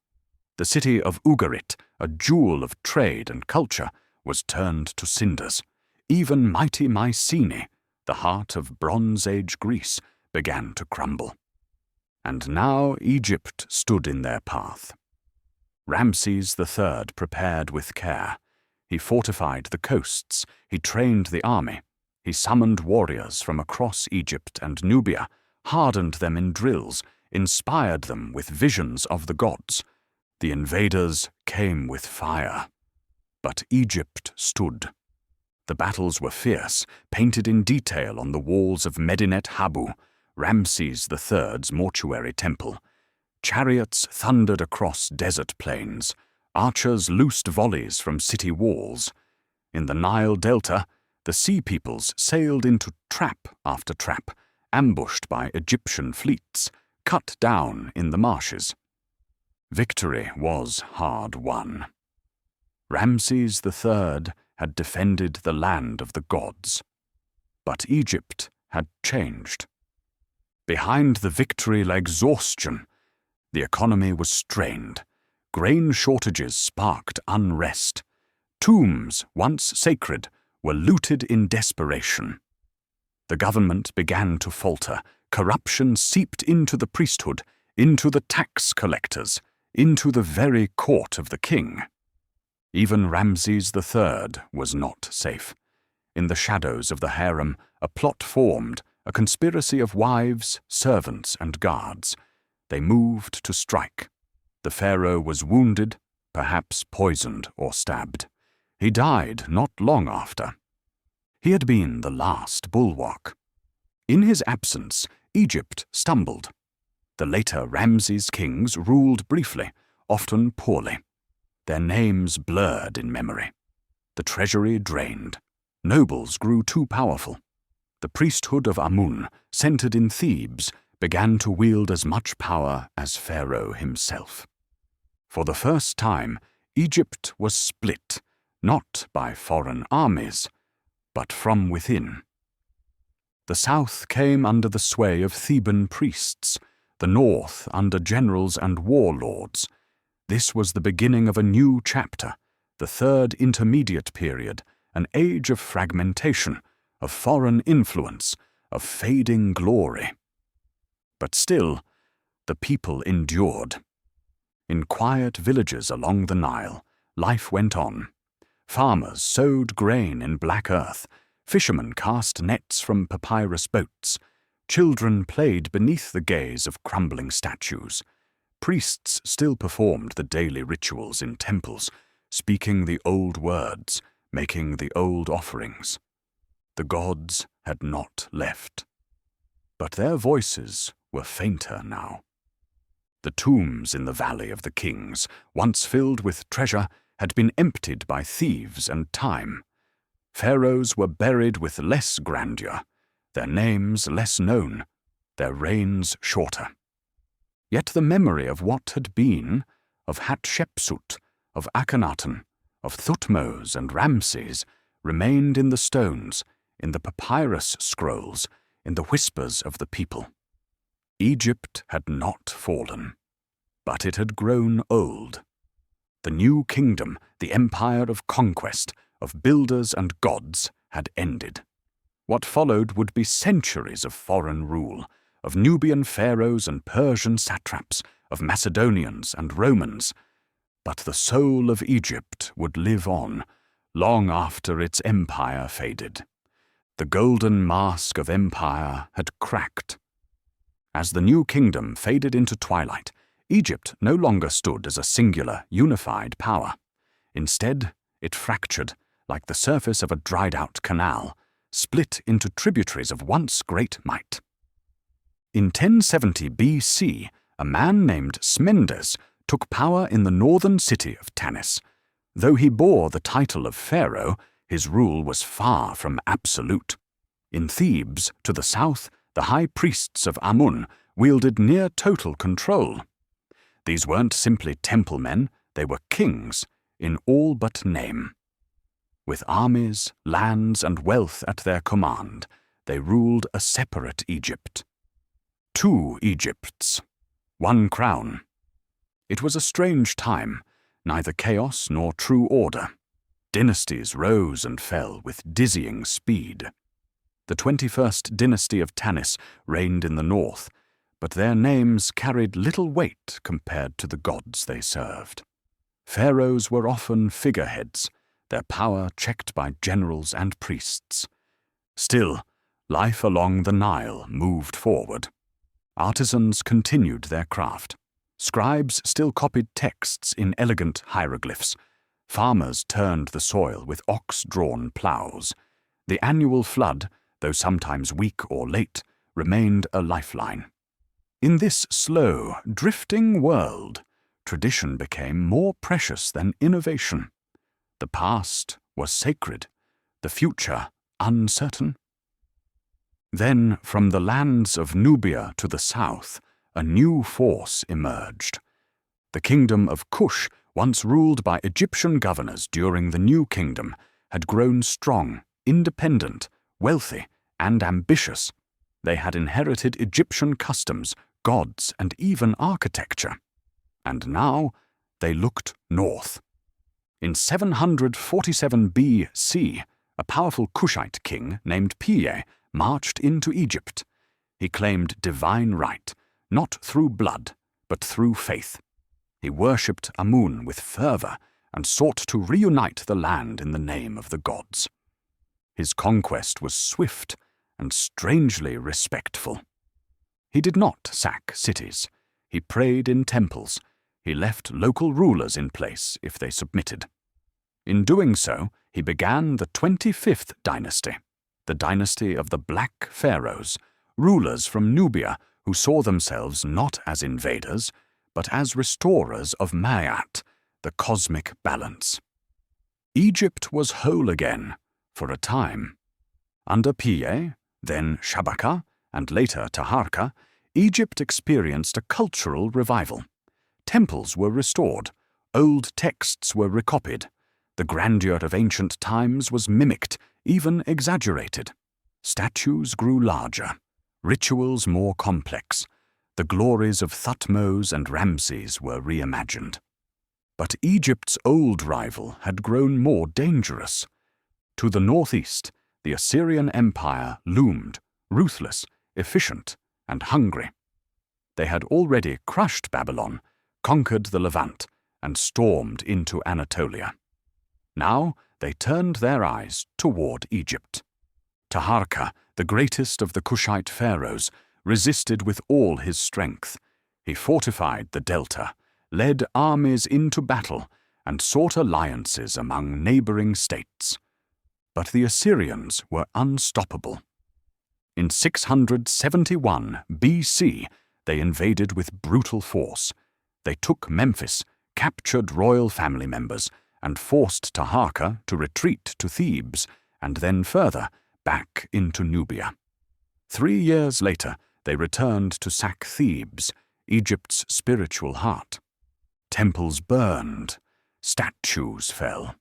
The city of Ugarit, a jewel of trade and culture, was turned to cinders. Even mighty Mycenae, the heart of Bronze Age Greece, began to crumble. And now Egypt stood in their path. Ramses III prepared with care. He fortified the coasts, he trained the army, he summoned warriors from across Egypt and Nubia, hardened them in drills, inspired them with visions of the gods. The invaders came with fire, but Egypt stood. The battles were fierce, painted in detail on the walls of Medinet Habu, Ramses III's mortuary temple. Chariots thundered across desert plains. Archers loosed volleys from city walls. In the Nile Delta, the sea peoples sailed into trap after trap, ambushed by Egyptian fleets, cut down in the marshes. Victory was hard won. Ramses III had defended the land of the gods. But Egypt had changed. Behind the victory lay exhaustion. The economy was strained. Grain shortages sparked unrest. Tombs, once sacred, were looted in desperation. The government began to falter. Corruption seeped into the priesthood, into the tax collectors, into the very court of the king. Even Ramses III was not safe. In the shadows of the harem, a plot formed, a conspiracy of wives, servants, and guards. They moved to strike. The pharaoh was wounded, perhaps poisoned or stabbed. He died not long after. He had been the last bulwark. In his absence, Egypt stumbled. The later Ramses kings ruled briefly, often poorly. Their names blurred in memory. The treasury drained. Nobles grew too powerful. The priesthood of Amun, centered in Thebes, began to wield as much power as Pharaoh himself. For the first time, Egypt was split, not by foreign armies, but from within. The south came under the sway of Theban priests, the north under generals and warlords. This was the beginning of a new chapter, the third intermediate period, an age of fragmentation, of foreign influence, of fading glory. But still, the people endured. In quiet villages along the Nile, life went on. Farmers sowed grain in black earth, fishermen cast nets from papyrus boats, children played beneath the gaze of crumbling statues. Priests still performed the daily rituals in temples, speaking the old words, making the old offerings. The gods had not left. But their voices were fainter now. The tombs in the Valley of the Kings, once filled with treasure, had been emptied by thieves and time. Pharaohs were buried with less grandeur, their names less known, their reigns shorter. Yet the memory of what had been, of Hatshepsut, of Akhenaten, of Thutmose and Ramses, remained in the stones, in the papyrus scrolls, in the whispers of the people. Egypt had not fallen, but it had grown old. The new kingdom, the empire of conquest, of builders and gods, had ended. What followed would be centuries of foreign rule, of Nubian pharaohs and Persian satraps, of Macedonians and Romans. But the soul of Egypt would live on, long after its empire faded. The golden mask of empire had cracked. As the new kingdom faded into twilight, Egypt no longer stood as a singular, unified power. Instead, it fractured, like the surface of a dried-out canal, split into tributaries of once great might. In 1070 BC, a man named Smendes took power in the northern city of Tanis. Though he bore the title of pharaoh, his rule was far from absolute. In Thebes, to the south, the high priests of Amun wielded near total control. These weren't simply temple men, they were kings, in all but name. With armies, lands, and wealth at their command, they ruled a separate Egypt. Two Egypts, one crown. It was a strange time, neither chaos nor true order. Dynasties rose and fell with dizzying speed. The 21st dynasty of Tanis reigned in the north, but their names carried little weight compared to the gods they served. Pharaohs were often figureheads, their power checked by generals and priests. Still, life along the Nile moved forward. Artisans continued their craft. Scribes still copied texts in elegant hieroglyphs. Farmers turned the soil with ox-drawn ploughs. The annual flood, though sometimes weak or late, remained a lifeline. In this slow, drifting world, tradition became more precious than innovation. The past was sacred, the future uncertain. Then, from the lands of Nubia to the south, a new force emerged. The kingdom of Kush, once ruled by Egyptian governors during the New Kingdom, had grown strong, independent, wealthy, and ambitious. They had inherited Egyptian customs, gods, and even architecture. And now they looked north. In 747 BC, a powerful Kushite king named Piye marched into Egypt. He claimed divine right, not through blood, but through faith. He worshipped Amun with fervor and sought to reunite the land in the name of the gods. His conquest was swift and strangely respectful. He did not sack cities. He prayed in temples. He left local rulers in place if they submitted. In doing so, he began the 25th dynasty, the dynasty of the Black Pharaohs, rulers from Nubia who saw themselves not as invaders, but as restorers of Ma'at, the cosmic balance. Egypt was whole again, for a time. Under Piye, then Shabaka, and later Taharka, Egypt experienced a cultural revival. Temples were restored, old texts were recopied, the grandeur of ancient times was mimicked, even exaggerated. Statues grew larger, rituals more complex. The glories of Thutmose and Ramses were reimagined. But Egypt's old rival had grown more dangerous. To the northeast, the Assyrian Empire loomed, ruthless, efficient, and hungry. They had already crushed Babylon, conquered the Levant, and stormed into Anatolia. Now they turned their eyes toward Egypt. Taharka, the greatest of the Kushite pharaohs, resisted with all his strength. He fortified the delta, led armies into battle, and sought alliances among neighboring states. But the Assyrians were unstoppable. In 671 BC, they invaded with brutal force. They took Memphis, captured royal family members, and forced Taharka to retreat to Thebes, and then further, back into Nubia. 3 years later, they returned to sack Thebes, Egypt's spiritual heart. Temples burned, statues fell.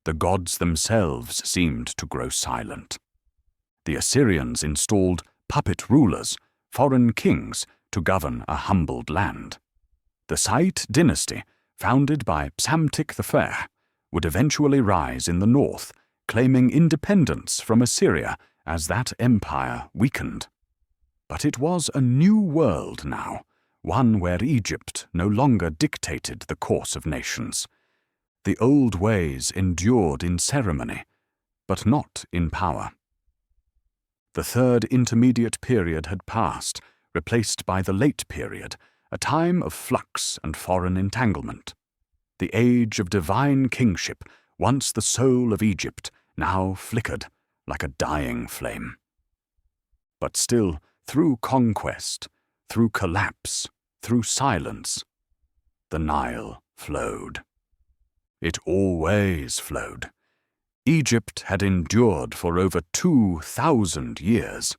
The gods themselves seemed to grow silent. The Assyrians installed puppet rulers, foreign kings, to govern a humbled land. The Site dynasty, founded by Psamtik I, would eventually rise in the north, claiming independence from Assyria as that empire weakened. But it was a new world now, one where Egypt no longer dictated the course of nations. The old ways endured in ceremony, but not in power. The third intermediate period had passed, replaced by the late period, a time of flux and foreign entanglement. The age of divine kingship, once the soul of Egypt, now flickered like a dying flame. But still, through conquest, through collapse, through silence, the Nile flowed. It always flowed. Egypt had endured for over 2,000 years.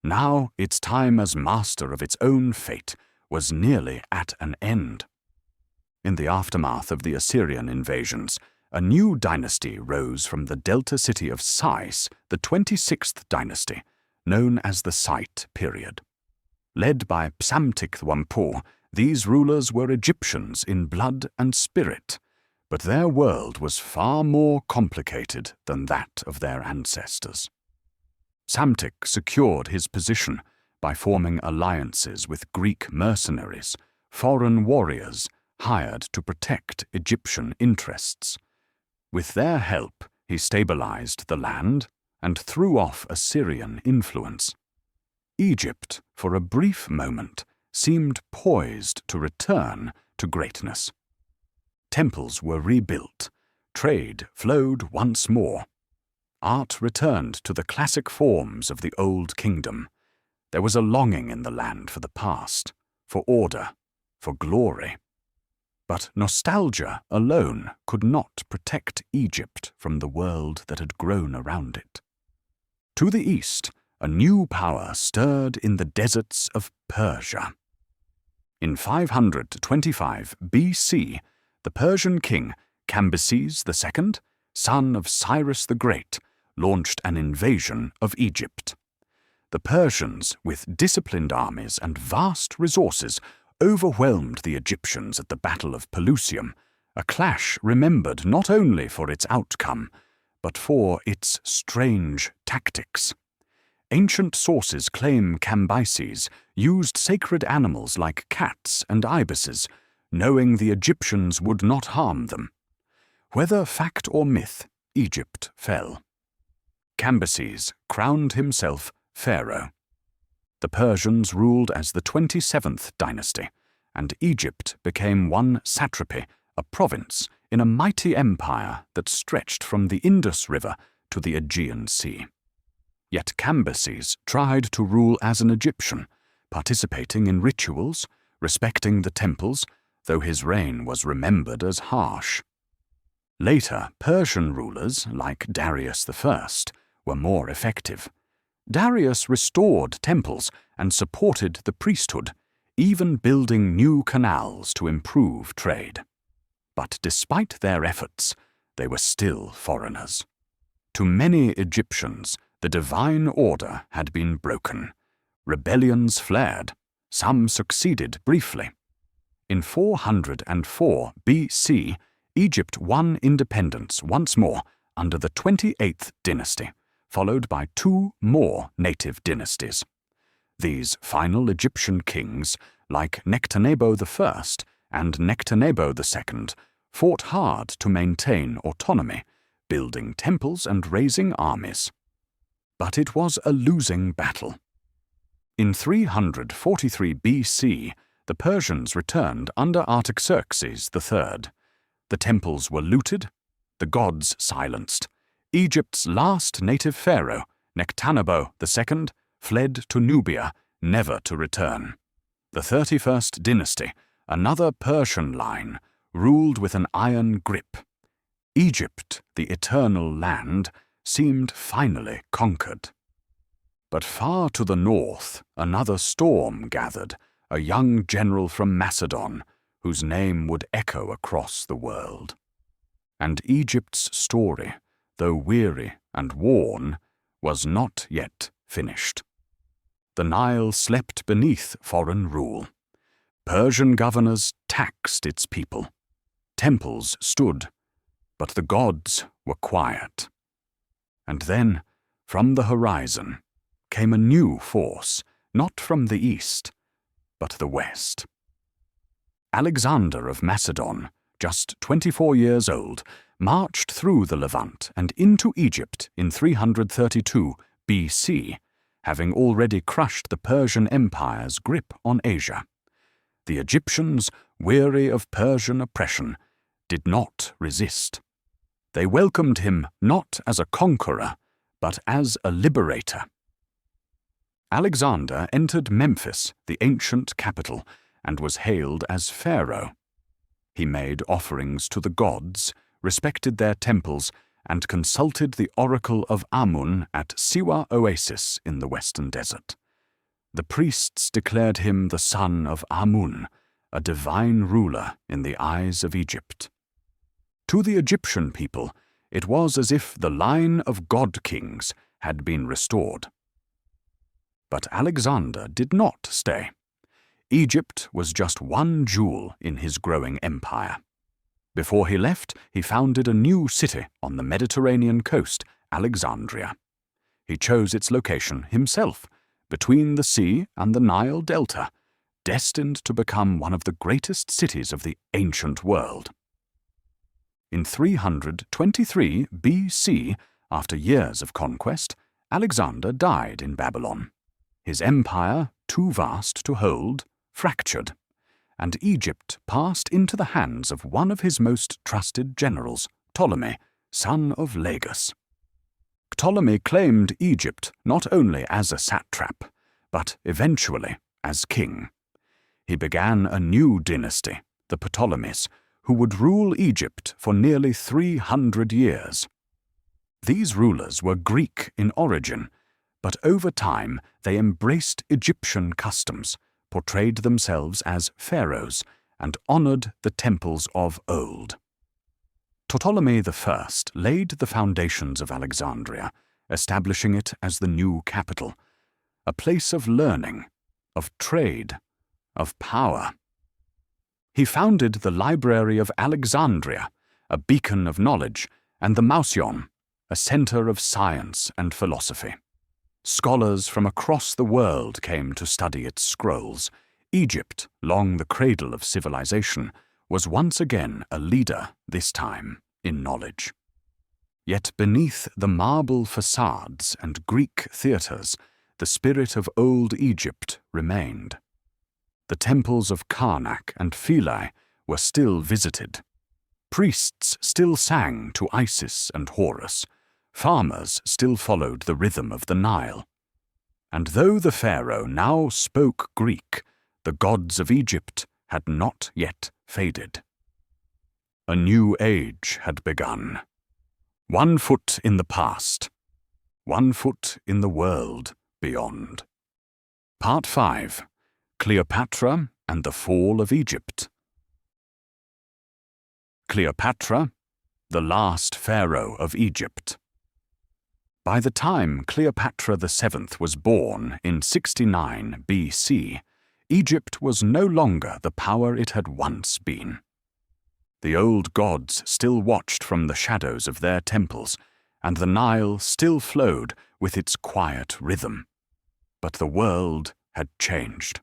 Now its time as master of its own fate was nearly at an end. In the aftermath of the Assyrian invasions, a new dynasty rose from the delta city of Sais, the 26th dynasty, known as the Site period. Led by Psamtik I, these rulers were Egyptians in blood and spirit, but their world was far more complicated than that of their ancestors. Psamtik secured his position by forming alliances with Greek mercenaries, foreign warriors hired to protect Egyptian interests. With their help, he stabilized the land and threw off Assyrian influence. Egypt, for a brief moment, seemed poised to return to greatness. temples were rebuilt, trade flowed once more. Art returned to the classic forms of the Old Kingdom. There was a longing in the land for the past, for order, for glory. But nostalgia alone could not protect Egypt from the world that had grown around it. To the east, a new power stirred in the deserts of Persia. In 525 BC, the Persian king Cambyses II, son of Cyrus the Great, launched an invasion of Egypt. The Persians, with disciplined armies and vast resources, overwhelmed the Egyptians at the Battle of Pelusium, a clash remembered not only for its outcome, but for its strange tactics. Ancient sources claim Cambyses used sacred animals like cats and ibises, knowing the Egyptians would not harm them. Whether fact or myth, Egypt fell. Cambyses crowned himself pharaoh. The Persians ruled as the 27th dynasty, and Egypt became one satrapy, a province, in a mighty empire that stretched from the Indus River to the Aegean Sea. Yet Cambyses tried to rule as an Egyptian, participating in rituals, respecting the temples, though his reign was remembered as harsh. Later, Persian rulers, like Darius I, were more effective. Darius restored temples and supported the priesthood, even building new canals to improve trade. But despite their efforts, they were still foreigners. To many Egyptians, the divine order had been broken. Rebellions flared. Some succeeded briefly. In 404 BC, Egypt won independence once more under the 28th dynasty, followed by two more native dynasties. These final Egyptian kings, like Nectanebo I and Nectanebo II, fought hard to maintain autonomy, building temples and raising armies. But it was a losing battle. In 343 BC, the Persians returned under Artaxerxes III. The temples were looted, the gods silenced. Egypt's last native pharaoh, Nectanebo II, fled to Nubia, never to return. The 31st dynasty, another Persian line, ruled with an iron grip. Egypt, the eternal land, seemed finally conquered. But far to the north, another storm gathered, a young general from Macedon, whose name would echo across the world. And Egypt's story, though weary and worn, was not yet finished. The Nile slept beneath foreign rule. Persian governors taxed its people. Temples stood, but the gods were quiet. And then, from the horizon, came a new force, not from the east, but the west. Alexander of Macedon, just 24 years old, marched through the Levant and into Egypt in 332 BC, having already crushed the Persian Empire's grip on Asia. The Egyptians, weary of Persian oppression, did not resist. They welcomed him not as a conqueror, but as a liberator. Alexander entered Memphis, the ancient capital, and was hailed as pharaoh. He made offerings to the gods, respected their temples, and consulted the oracle of Amun at Siwa Oasis in the western desert. The priests declared him the son of Amun, a divine ruler in the eyes of Egypt. To the Egyptian people, it was as if the line of god-kings had been restored. But Alexander did not stay. Egypt was just one jewel in his growing empire. Before he left, he founded a new city on the Mediterranean coast, Alexandria. He chose its location himself, between the sea and the Nile Delta, destined to become one of the greatest cities of the ancient world. In 323 BC, after years of conquest, Alexander died in Babylon. His empire, too vast to hold, fractured, and Egypt passed into the hands of one of his most trusted generals, Ptolemy, son of Lagus. Ptolemy claimed Egypt not only as a satrap, but eventually as king. He began a new dynasty, the Ptolemies, who would rule Egypt for nearly 300 years. These rulers were Greek in origin, but over time they embraced Egyptian customs, portrayed themselves as pharaohs, and honored the temples of old. Ptolemy I laid the foundations of Alexandria, establishing it as the new capital, a place of learning, of trade, of power. He founded the Library of Alexandria, a beacon of knowledge, and the Mouseion, a center of science and philosophy. Scholars from across the world came to study its scrolls. Egypt, long the cradle of civilization, was once again a leader, this time in knowledge. Yet beneath the marble facades and Greek theaters, the spirit of old Egypt remained. The temples of Karnak and Philae were still visited. Priests still sang to Isis and Horus. Farmers still followed the rhythm of the Nile. And though the pharaoh now spoke Greek, the gods of Egypt had not yet faded. A new age had begun. 1 foot in the past, 1 foot in the world beyond. Part 5. Cleopatra and the Fall of Egypt. Cleopatra, the last pharaoh of Egypt. By the time Cleopatra VII was born in 69 BC, Egypt was no longer the power it had once been. The old gods still watched from the shadows of their temples, and the Nile still flowed with its quiet rhythm. But the world had changed.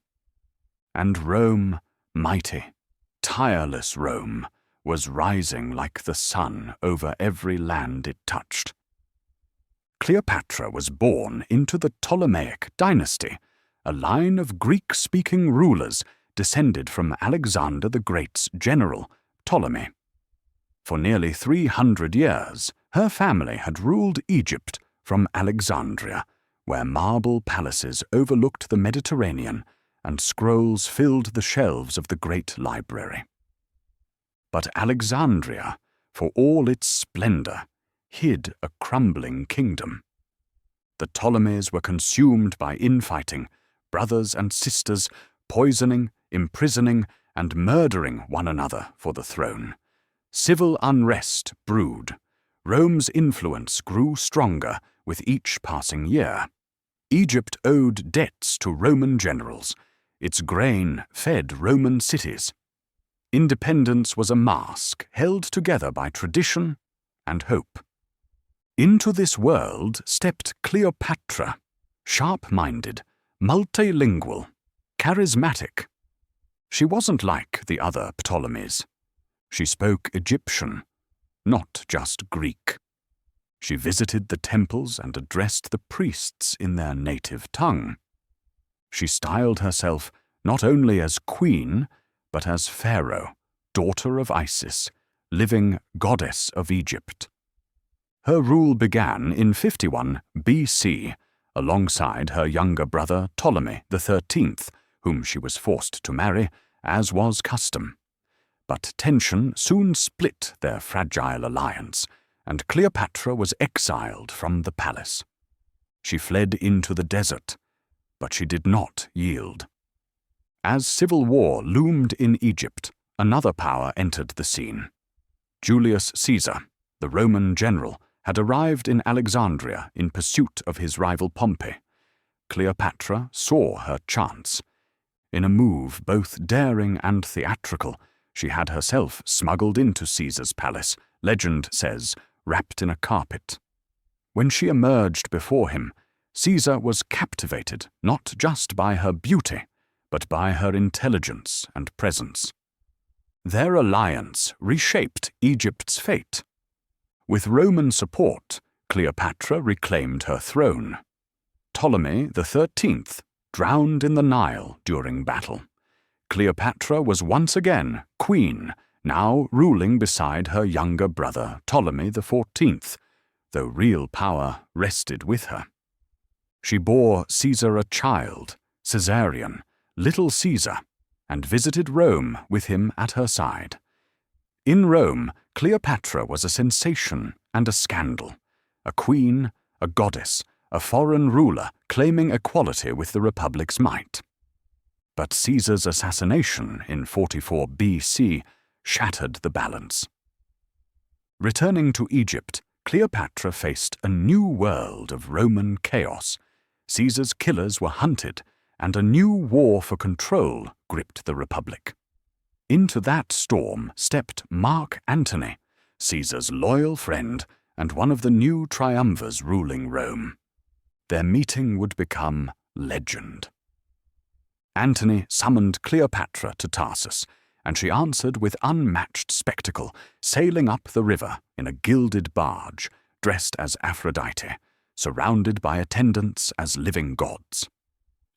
And Rome, mighty, tireless Rome, was rising like the sun over every land it touched. Cleopatra was born into the Ptolemaic dynasty, a line of Greek-speaking rulers descended from Alexander the Great's general, Ptolemy. For nearly 300 years, her family had ruled Egypt from Alexandria, where marble palaces overlooked the Mediterranean and scrolls filled the shelves of the great library. But Alexandria, for all its splendor, hid a crumbling kingdom. The Ptolemies were consumed by infighting, brothers and sisters poisoning, imprisoning, and murdering one another for the throne. Civil unrest brewed. Rome's influence grew stronger with each passing year. Egypt owed debts to Roman generals. Its grain fed Roman cities. Independence was a mask held together by tradition and hope. Into this world stepped Cleopatra, sharp-minded, multilingual, charismatic. She wasn't like the other Ptolemies. She spoke Egyptian, not just Greek. She visited the temples and addressed the priests in their native tongue. She styled herself not only as queen, but as pharaoh, daughter of Isis, living goddess of Egypt. Her rule began in 51 BC, alongside her younger brother Ptolemy XIII, whom she was forced to marry, as was custom. But tension soon split their fragile alliance, and Cleopatra was exiled from the palace. She fled into the desert, but she did not yield. As civil war loomed in Egypt, another power entered the scene. Julius Caesar, the Roman general, had arrived in Alexandria in pursuit of his rival Pompey. Cleopatra saw her chance. In a move both daring and theatrical, she had herself smuggled into Caesar's palace, legend says, wrapped in a carpet. When she emerged before him, Caesar was captivated not just by her beauty, but by her intelligence and presence. Their alliance reshaped Egypt's fate. With Roman support, Cleopatra reclaimed her throne. Ptolemy XIII drowned in the Nile during battle. Cleopatra was once again queen, now ruling beside her younger brother Ptolemy XIV, though real power rested with her. She bore Caesar a child, Caesarion, little Caesar, and visited Rome with him at her side. In Rome, Cleopatra was a sensation and a scandal, a queen, a goddess, a foreign ruler claiming equality with the Republic's might. But Caesar's assassination in 44 BC shattered the balance. Returning to Egypt, Cleopatra faced a new world of Roman chaos. Caesar's killers were hunted, and a new war for control gripped the Republic. Into that storm stepped Mark Antony, Caesar's loyal friend and one of the new triumvirs ruling Rome. Their meeting would become legend. Antony summoned Cleopatra to Tarsus, and she answered with unmatched spectacle, sailing up the river in a gilded barge, dressed as Aphrodite, surrounded by attendants as living gods.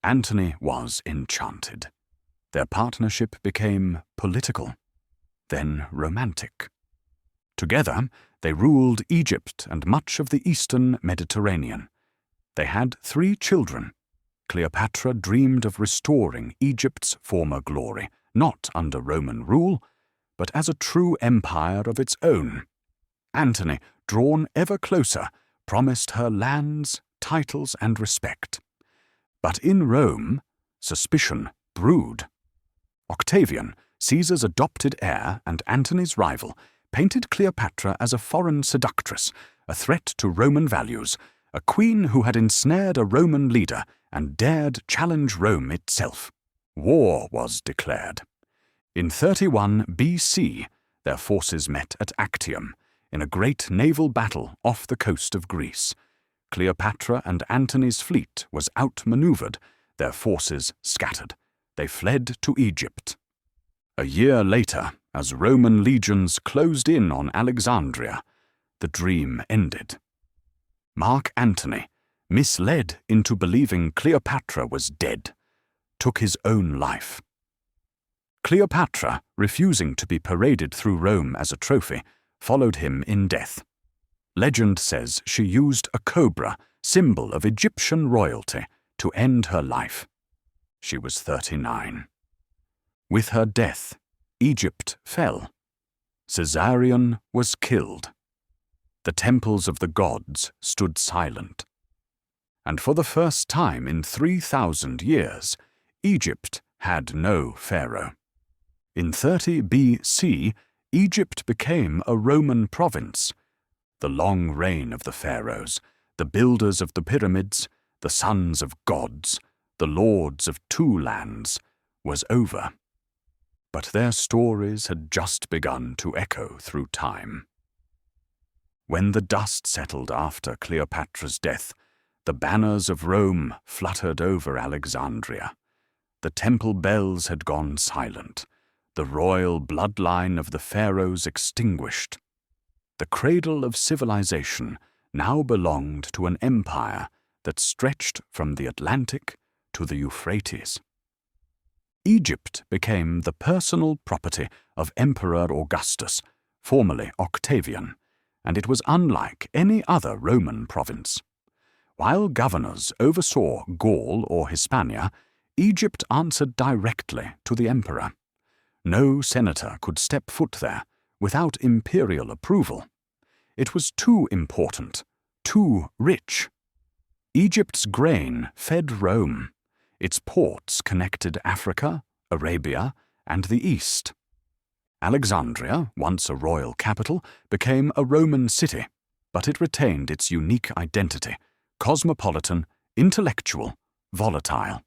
Antony was enchanted. Their partnership became political, then romantic. Together, they ruled Egypt and much of the eastern Mediterranean. They had 3 children. Cleopatra dreamed of restoring Egypt's former glory, not under Roman rule, but as a true empire of its own. Antony, drawn ever closer, promised her lands, titles, and respect. But in Rome, suspicion brewed. Octavian, Caesar's adopted heir and Antony's rival, painted Cleopatra as a foreign seductress, a threat to Roman values, a queen who had ensnared a Roman leader and dared challenge Rome itself. War was declared. In 31 BC, their forces met at Actium, in a great naval battle off the coast of Greece. Cleopatra and Antony's fleet was outmaneuvered, their forces scattered. They fled to Egypt. A year later, as Roman legions closed in on Alexandria, the dream ended. Mark Antony, misled into believing Cleopatra was dead, took his own life. Cleopatra, refusing to be paraded through Rome as a trophy, followed him in death. Legend says she used a cobra, symbol of Egyptian royalty, to end her life. She was 39. With her death, Egypt fell. Caesarion was killed. The temples of the gods stood silent. And for the first time in 3,000 years, Egypt had no pharaoh. In 30 BC, Egypt became a Roman province. The long reign of the pharaohs, the builders of the pyramids, the sons of gods, the lords of 2 lands, was over. But their stories had just begun to echo through time. When the dust settled after Cleopatra's death, the banners of Rome fluttered over Alexandria. The temple bells had gone silent, the royal bloodline of the pharaohs extinguished. The cradle of civilization now belonged to an empire that stretched from the Atlantic to the Euphrates. Egypt became the personal property of Emperor Augustus, formerly Octavian, and it was unlike any other Roman province. While governors oversaw Gaul or Hispania, Egypt answered directly to the emperor. No senator could step foot there without imperial approval. It was too important, too rich. Egypt's grain fed Rome. Its ports connected Africa, Arabia, and the East. Alexandria, once a royal capital, became a Roman city, but it retained its unique identity, cosmopolitan, intellectual, volatile.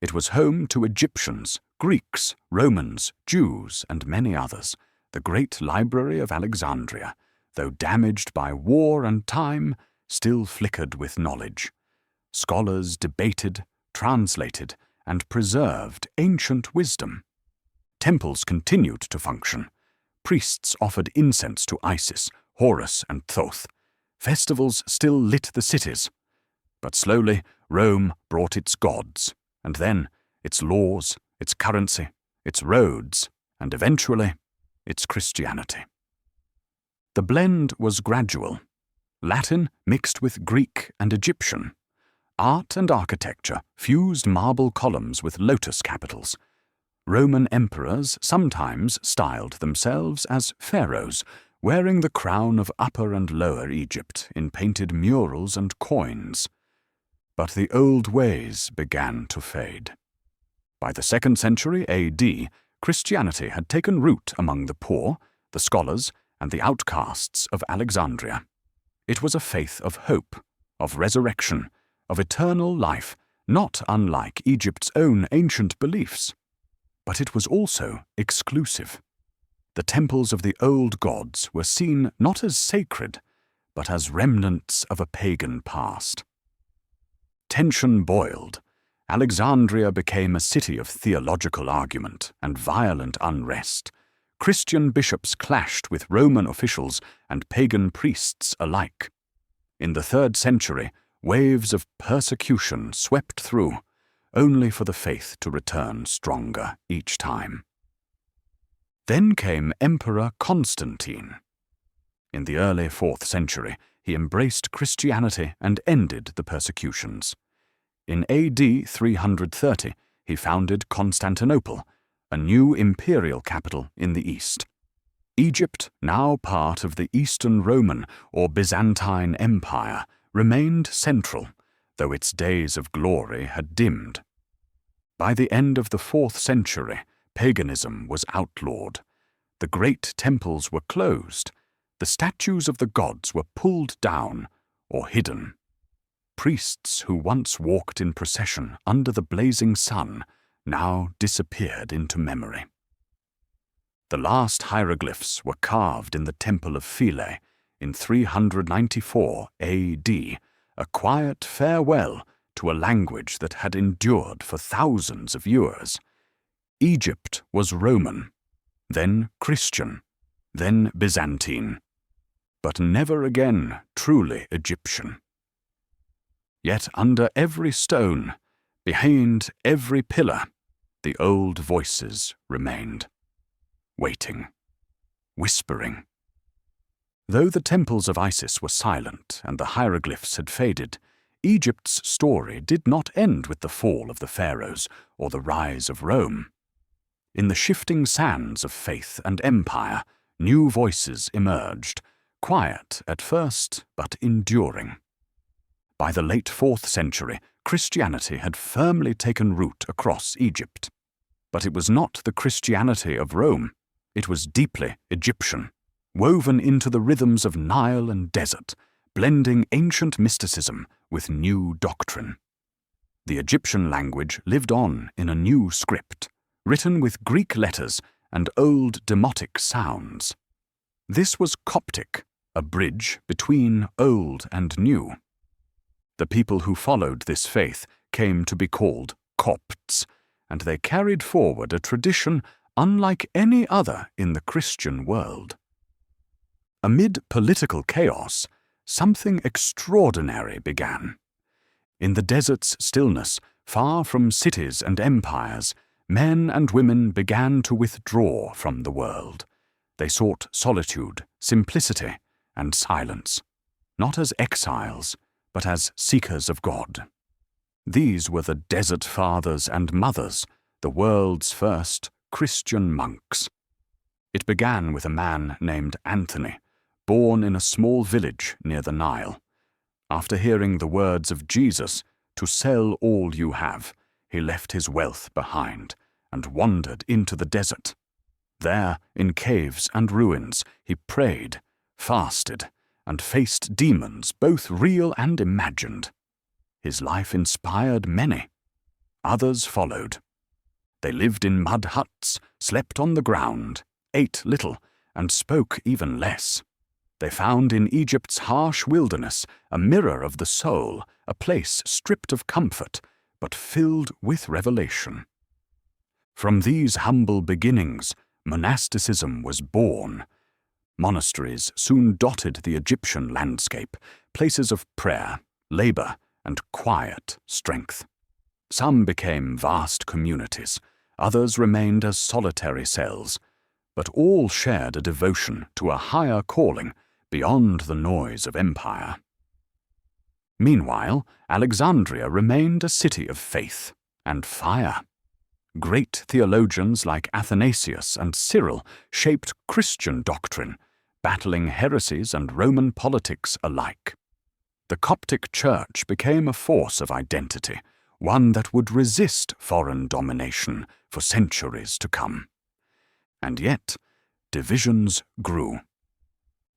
It was home to Egyptians, Greeks, Romans, Jews, and many others. The great library of Alexandria, though damaged by war and time, still flickered with knowledge. Scholars debated, translated, and preserved ancient wisdom. Temples continued to function. Priests offered incense to Isis, Horus, and Thoth. Festivals still lit the cities. But slowly, Rome brought its gods, and then its laws, its currency, its roads, and eventually, its Christianity. The blend was gradual. Latin mixed with Greek and Egyptian. Art and architecture fused marble columns with lotus capitals. Roman emperors sometimes styled themselves as pharaohs, wearing the crown of Upper and Lower Egypt in painted murals and coins. But the old ways began to fade. By the 2nd century AD, Christianity had taken root among the poor, the scholars, and the outcasts of Alexandria. It was a faith of hope, of resurrection, of eternal life, not unlike Egypt's own ancient beliefs. But it was also exclusive. The temples of the old gods were seen not as sacred, but as remnants of a pagan past. Tension boiled. Alexandria became a city of theological argument and violent unrest. Christian bishops clashed with Roman officials and pagan priests alike. In the 3rd century, waves of persecution swept through, only for the faith to return stronger each time. Then came Emperor Constantine. In the early 4th century, he embraced Christianity and ended the persecutions. In AD 330, he founded Constantinople, a new imperial capital in the east. Egypt, now part of the Eastern Roman or Byzantine Empire, remained central, though its days of glory had dimmed. By the end of the 4th century, paganism was outlawed. The great temples were closed. The statues of the gods were pulled down or hidden. Priests who once walked in procession under the blazing sun now disappeared into memory. The last hieroglyphs were carved in the Temple of Philae in 394 AD, a quiet farewell to a language that had endured for thousands of years. Egypt was Roman, then Christian, then Byzantine, but never again truly Egyptian. Yet under every stone, behind every pillar, the old voices remained, waiting, whispering. Though the temples of Isis were silent and the hieroglyphs had faded, Egypt's story did not end with the fall of the pharaohs or the rise of Rome. In the shifting sands of faith and empire, new voices emerged, quiet at first but enduring. By the late 4th century, Christianity had firmly taken root across Egypt. But it was not the Christianity of Rome. It was deeply Egyptian, woven into the rhythms of Nile and desert, blending ancient mysticism with new doctrine. The Egyptian language lived on in a new script, written with Greek letters and old demotic sounds. This was Coptic, a bridge between old and new. The people who followed this faith came to be called Copts, and they carried forward a tradition unlike any other in the Christian world. Amid political chaos, something extraordinary began. In the desert's stillness, far from cities and empires, men and women began to withdraw from the world. They sought solitude, simplicity, and silence, not as exiles, but as seekers of God. These were the desert fathers and mothers, the world's first Christian monks. It began with a man named Anthony, born in a small village near the Nile. After hearing the words of Jesus, "To sell all you have," he left his wealth behind and wandered into the desert. There, in caves and ruins, he prayed, fasted, and faced demons both real and imagined. His life inspired many. Others followed. They lived in mud huts, slept on the ground, ate little, and spoke even less. They found in Egypt's harsh wilderness a mirror of the soul, a place stripped of comfort, but filled with revelation. From these humble beginnings, monasticism was born. Monasteries soon dotted the Egyptian landscape, places of prayer, labor, and quiet strength. Some became vast communities, others remained as solitary cells, but all shared a devotion to a higher calling beyond the noise of empire. Meanwhile, Alexandria remained a city of faith and fire. Great theologians like Athanasius and Cyril shaped Christian doctrine, battling heresies and Roman politics alike. The Coptic Church became a force of identity, one that would resist foreign domination for centuries to come. And yet, divisions grew.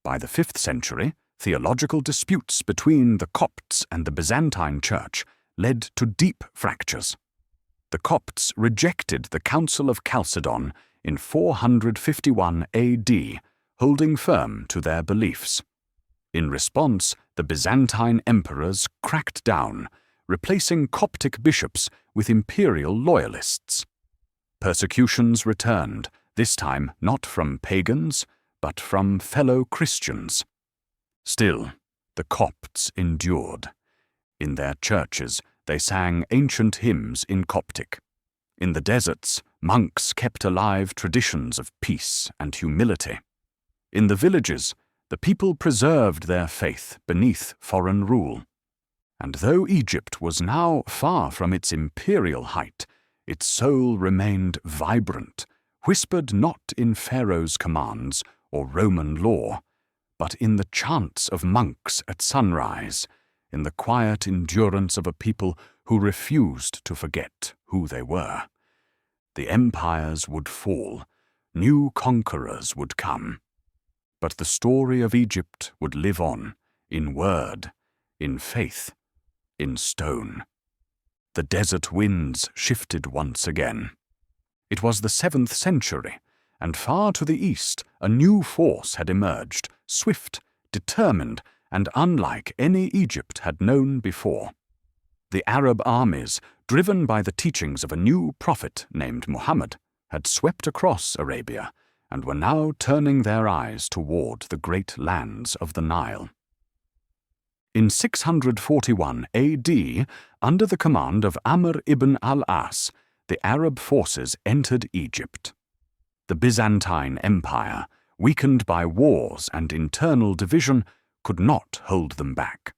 By the 5th century, theological disputes between the Copts and the Byzantine Church led to deep fractures. The Copts rejected the Council of Chalcedon in 451 AD, holding firm to their beliefs. In response, the Byzantine emperors cracked down, replacing Coptic bishops with imperial loyalists. Persecutions returned, this time not from pagans, but from fellow Christians. Still, the Copts endured. In their churches, they sang ancient hymns in Coptic. In the deserts, monks kept alive traditions of peace and humility. In the villages, the people preserved their faith beneath foreign rule. And though Egypt was now far from its imperial height, its soul remained vibrant, whispered not in Pharaoh's commands or Roman law, but in the chants of monks at sunrise, in the quiet endurance of a people who refused to forget who they were. The empires would fall, new conquerors would come. But the story of Egypt would live on, in word, in faith, in stone. The desert winds shifted once again. It was the 7th century, and far to the east a new force had emerged, swift, determined, and unlike any Egypt had known before. The Arab armies, driven by the teachings of a new prophet named Muhammad, had swept across Arabia and were now turning their eyes toward the great lands of the Nile. In 641 AD, under the command of Amr ibn al-As, the Arab forces entered Egypt. The Byzantine Empire, weakened by wars and internal division, could not hold them back.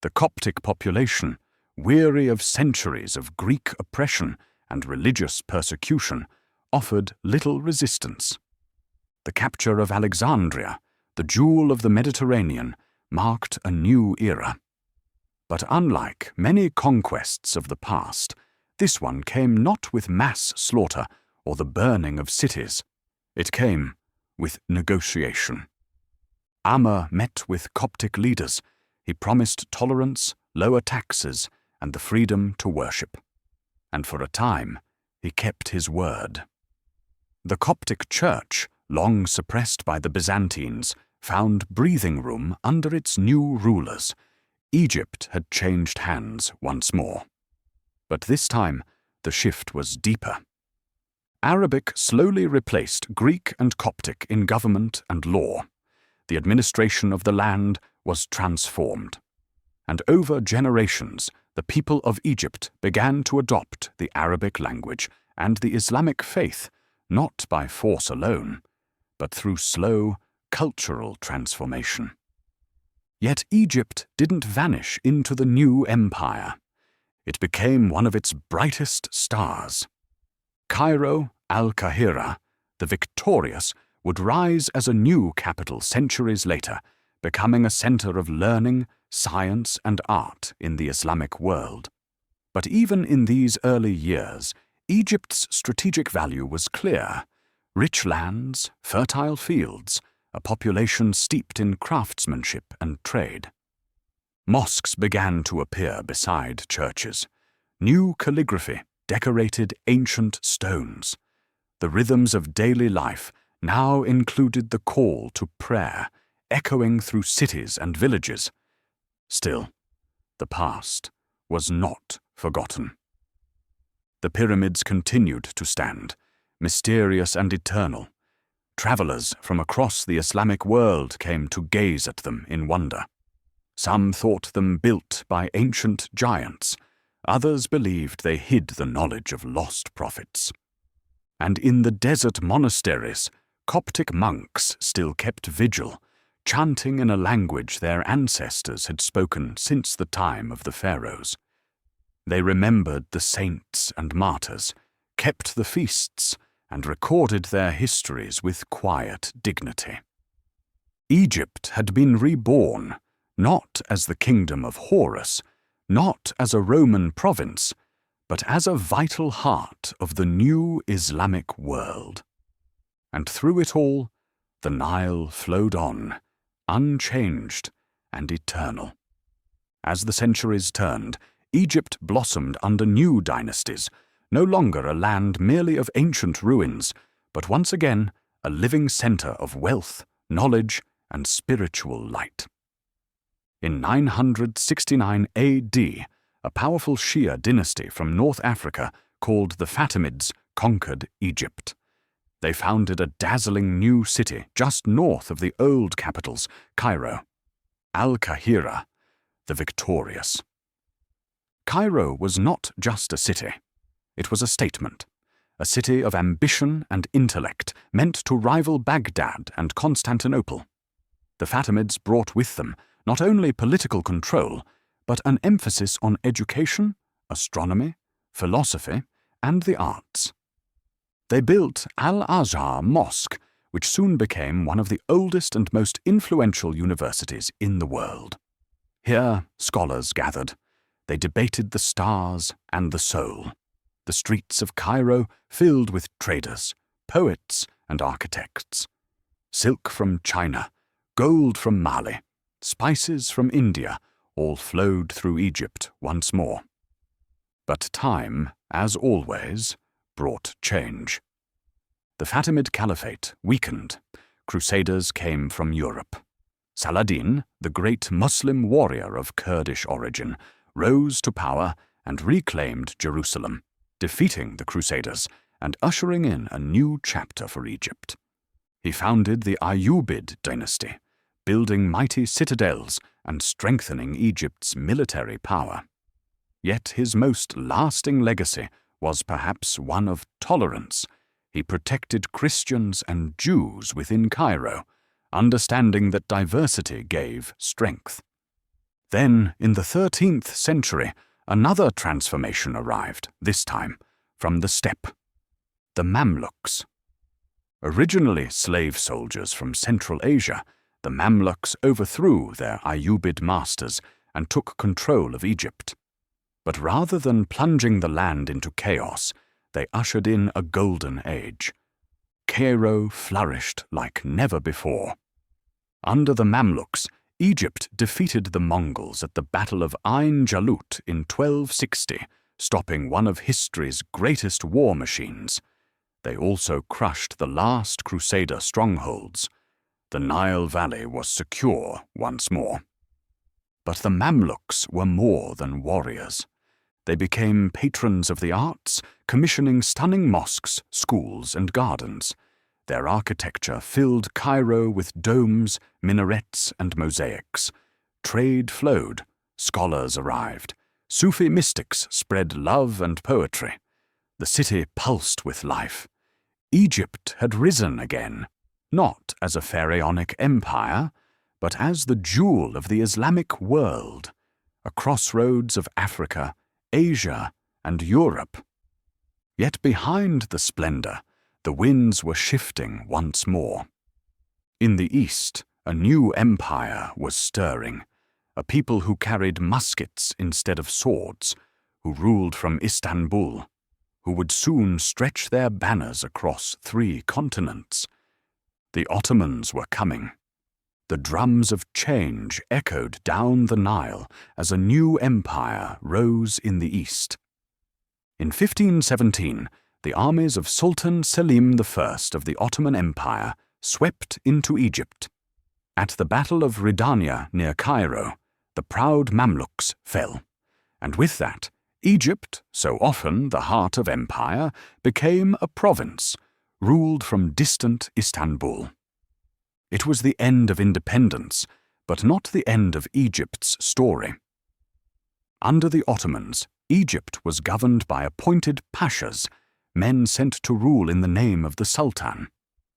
The Coptic population, weary of centuries of Greek oppression and religious persecution, offered little resistance. The capture of Alexandria, the jewel of the Mediterranean, marked a new era. But unlike many conquests of the past, this one came not with mass slaughter or the burning of cities. It came with negotiation. Amr met with Coptic leaders. He promised tolerance, lower taxes, and the freedom to worship. And for a time, he kept his word. The Coptic Church, long suppressed by the Byzantines, found breathing room under its new rulers. Egypt had changed hands once more. But this time, the shift was deeper. Arabic slowly replaced Greek and Coptic in government and law. The administration of the land was transformed. And over generations, the people of Egypt began to adopt the Arabic language and the Islamic faith, not by force alone, but through slow, cultural transformation. Yet Egypt didn't vanish into the new empire. It became one of its brightest stars. Cairo, Al-Qahira, the victorious, would rise as a new capital centuries later, becoming a center of learning, science, and art in the Islamic world. But even in these early years, Egypt's strategic value was clear: rich lands, fertile fields, a population steeped in craftsmanship and trade. Mosques began to appear beside churches. New calligraphy decorated ancient stones. The rhythms of daily life now included the call to prayer, echoing through cities and villages. Still, the past was not forgotten. The pyramids continued to stand, mysterious and eternal. Travelers from across the Islamic world came to gaze at them in wonder. Some thought them built by ancient giants. Others believed they hid the knowledge of lost prophets. and in the desert monasteries, Coptic monks still kept vigil, chanting in a language their ancestors had spoken since the time of the pharaohs. They remembered the saints and martyrs, kept the feasts, and recorded their histories with quiet dignity. Egypt had been reborn, not as the kingdom of Horus, not as a Roman province, but as a vital heart of the new Islamic world. And through it all, the Nile flowed on, unchanged and eternal. As the centuries turned, Egypt blossomed under new dynasties, no longer a land merely of ancient ruins, but once again a living center of wealth, knowledge, and spiritual light. In 969 AD, a powerful Shia dynasty from North Africa called the Fatimids conquered Egypt. They founded a dazzling new city just north of the old capitals, Cairo, Al-Qahira, the victorious. Cairo was not just a city. It was a statement, a city of ambition and intellect meant to rival Baghdad and Constantinople. The Fatimids brought with them not only political control, but an emphasis on education, astronomy, philosophy, and the arts. They built Al-Azhar Mosque, which soon became one of the oldest and most influential universities in the world. Here, scholars gathered. They debated the stars and the soul. The streets of Cairo filled with traders, poets, and architects. Silk from China, gold from Mali, spices from India, all flowed through Egypt once more. But time, as always, brought change. The Fatimid Caliphate weakened. Crusaders came from Europe. Saladin, the great Muslim warrior of Kurdish origin, rose to power and reclaimed Jerusalem, defeating the Crusaders and ushering in a new chapter for Egypt. He founded the Ayyubid dynasty, building mighty citadels and strengthening Egypt's military power. Yet his most lasting legacy was perhaps one of tolerance. He protected Christians and Jews within Cairo, understanding that diversity gave strength. Then, in the 13th century, another transformation arrived, this time from the steppe. The Mamluks. Originally slave soldiers from Central Asia, the Mamluks overthrew their Ayyubid masters and took control of Egypt. But rather than plunging the land into chaos, they ushered in a golden age. Cairo flourished like never before. Under the Mamluks, Egypt defeated the Mongols at the Battle of Ain Jalut in 1260, stopping one of history's greatest war machines. They also crushed the last Crusader strongholds. The Nile Valley was secure once more. But the Mamluks were more than warriors. They became patrons of the arts, commissioning stunning mosques, schools, and gardens. Their architecture filled Cairo with domes, minarets, and mosaics. Trade flowed, scholars arrived, Sufi mystics spread love and poetry. The city pulsed with life. Egypt had risen again, not as a pharaonic empire, but as the jewel of the Islamic world, a crossroads of Africa, Asia, and Europe. Yet behind the splendor, the winds were shifting once more. In the east, a new empire was stirring, a people who carried muskets instead of swords, who ruled from Istanbul, who would soon stretch their banners across 3 continents. The Ottomans were coming. The drums of change echoed down the Nile as a new empire rose in the east. In 1517, the armies of Sultan Selim I of the Ottoman Empire swept into Egypt. At the Battle of Ridania near Cairo, the proud Mamluks fell, and with that, Egypt, so often the heart of empire, became a province, ruled from distant Istanbul. It was the end of independence, but not the end of Egypt's story. Under the Ottomans, Egypt was governed by appointed pashas, men sent to rule in the name of the Sultan.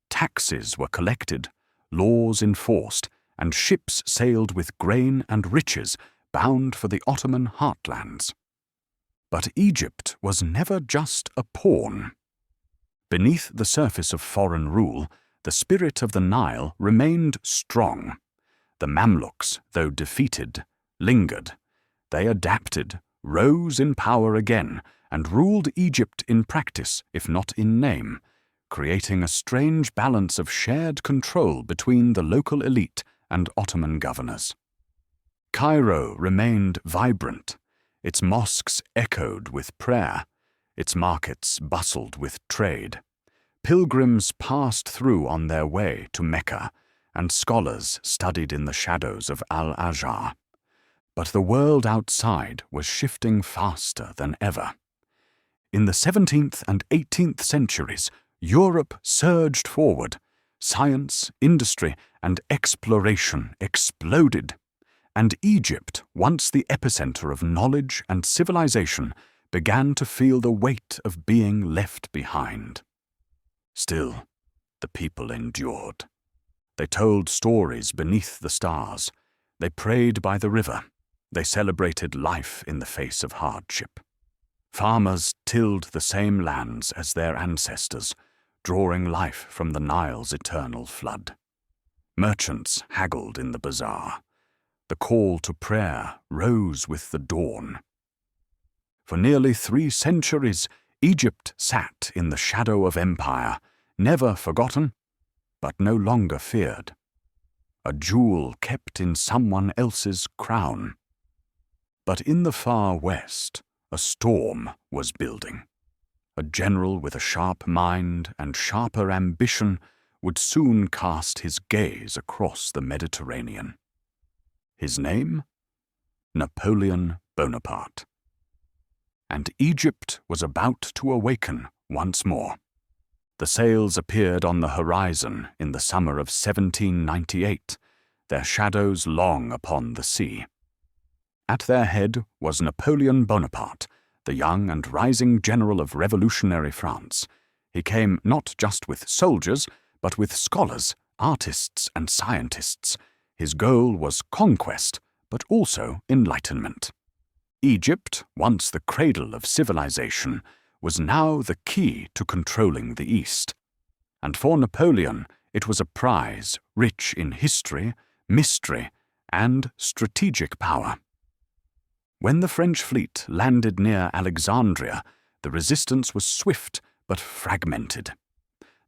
Taxes were collected, laws enforced, and ships sailed with grain and riches bound for the Ottoman heartlands. But Egypt was never just a pawn. Beneath the surface of foreign rule, the spirit of the Nile remained strong. The Mamluks, though defeated, lingered. They adapted, rose in power again, and ruled Egypt in practice, if not in name, creating a strange balance of shared control between the local elite and Ottoman governors. Cairo remained vibrant. Its mosques echoed with prayer. Its markets bustled with trade. Pilgrims passed through on their way to Mecca, and scholars studied in the shadows of Al-Azhar. But the world outside was shifting faster than ever. In the 17th and 18th centuries, Europe surged forward. Science, industry, and exploration exploded. And Egypt, once the epicenter of knowledge and civilization, began to feel the weight of being left behind. Still, the people endured. They told stories beneath the stars. They prayed by the river. They celebrated life in the face of hardship. Farmers tilled the same lands as their ancestors, drawing life from the Nile's eternal flood. Merchants haggled in the bazaar. The call to prayer rose with the dawn. For nearly 3 centuries, Egypt sat in the shadow of empire, never forgotten, but no longer feared. A jewel kept in someone else's crown. But in the far west, a storm was building. A general with a sharp mind and sharper ambition would soon cast his gaze across the Mediterranean. His name? Napoleon Bonaparte. And Egypt was about to awaken once more. The sails appeared on the horizon in the summer of 1798, their shadows long upon the sea. At their head was Napoleon Bonaparte, the young and rising general of revolutionary France. He came not just with soldiers, but with scholars, artists, and scientists. His goal was conquest, but also enlightenment. Egypt, once the cradle of civilization, was now the key to controlling the East. And for Napoleon, it was a prize rich in history, mystery, and strategic power. When the French fleet landed near Alexandria, the resistance was swift but fragmented.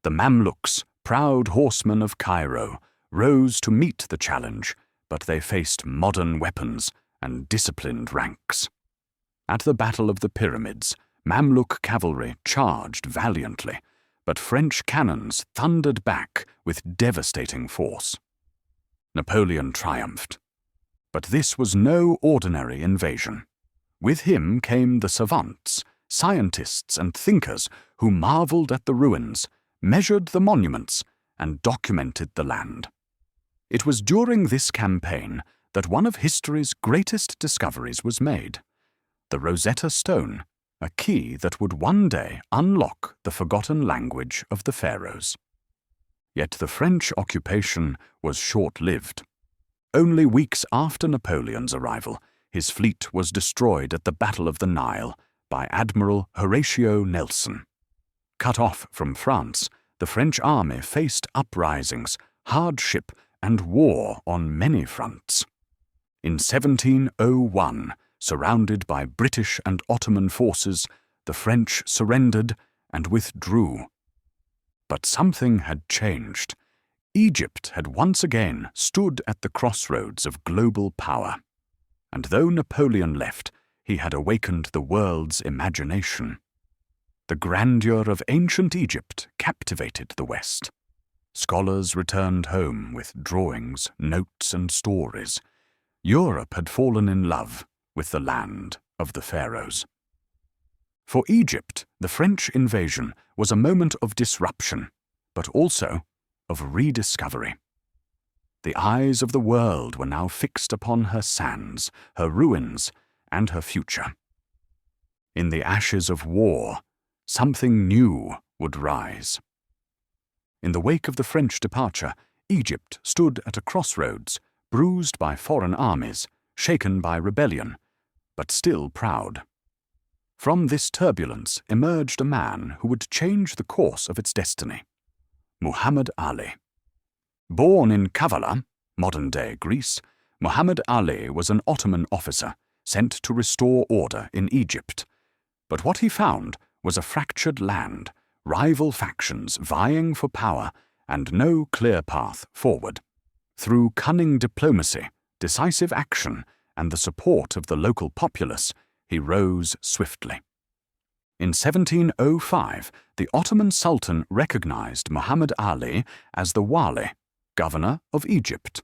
The Mamluks, proud horsemen of Cairo, rose to meet the challenge, but they faced modern weapons and disciplined ranks. At the Battle of the Pyramids, Mamluk cavalry charged valiantly, but French cannons thundered back with devastating force. Napoleon triumphed. But this was no ordinary invasion. With him came the savants, scientists and thinkers who marveled at the ruins, measured the monuments, and documented the land. It was during this campaign that one of history's greatest discoveries was made: the Rosetta Stone, a key that would one day unlock the forgotten language of the pharaohs. Yet the French occupation was short-lived. Only weeks after Napoleon's arrival, his fleet was destroyed at the Battle of the Nile by Admiral Horatio Nelson. Cut off from France, the French army faced uprisings, hardship, and war on many fronts. In 1701, surrounded by British and Ottoman forces, the French surrendered and withdrew. But something had changed. Egypt had once again stood at the crossroads of global power. And though Napoleon left, he had awakened the world's imagination. The grandeur of ancient Egypt captivated the West. Scholars returned home with drawings, notes, and stories. Europe had fallen in love with the land of the pharaohs. For Egypt, the French invasion was a moment of disruption, but also of rediscovery. The eyes of the world were now fixed upon her sands, her ruins, and her future. In the ashes of war, something new would rise. In the wake of the French departure, Egypt stood at a crossroads, bruised by foreign armies, shaken by rebellion, but still proud. From this turbulence emerged a man who would change the course of its destiny: Muhammad Ali. Born in Kavala, modern-day Greece, Muhammad Ali was an Ottoman officer sent to restore order in Egypt. But what he found was a fractured land, rival factions vying for power, and no clear path forward. Through cunning diplomacy, decisive action, and the support of the local populace, he rose swiftly. In 1705, the Ottoman Sultan recognized Muhammad Ali as the Wali, governor of Egypt.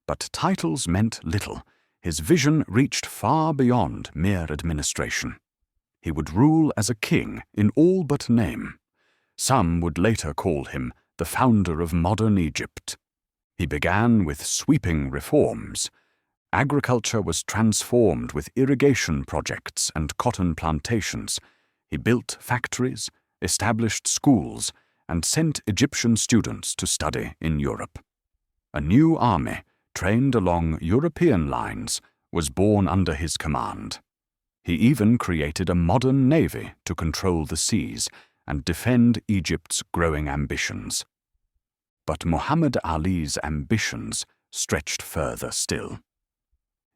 But titles meant little. His vision reached far beyond mere administration. He would rule as a king in all but name. Some would later call him the founder of modern Egypt. He began with sweeping reforms. Agriculture was transformed with irrigation projects and cotton plantations. He built factories, established schools, and sent Egyptian students to study in Europe. A new army, trained along European lines, was born under his command. He even created a modern navy to control the seas and defend Egypt's growing ambitions. But Muhammad Ali's ambitions stretched further still.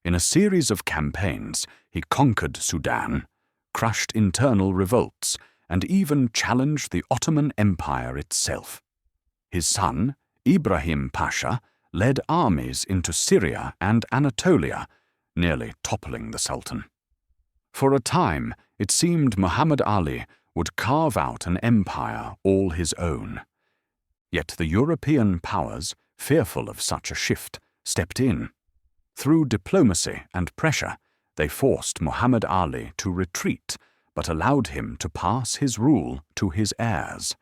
In a series of campaigns, he conquered Sudan, crushed internal revolts, and even challenged the Ottoman Empire itself. His son, Ibrahim Pasha, led armies into Syria and Anatolia, nearly toppling the Sultan. For a time, it seemed Muhammad Ali would carve out an empire all his own. Yet the European powers, fearful of such a shift, stepped in. Through diplomacy and pressure, they forced Muhammad Ali to retreat, but allowed him to pass his rule to his heirs.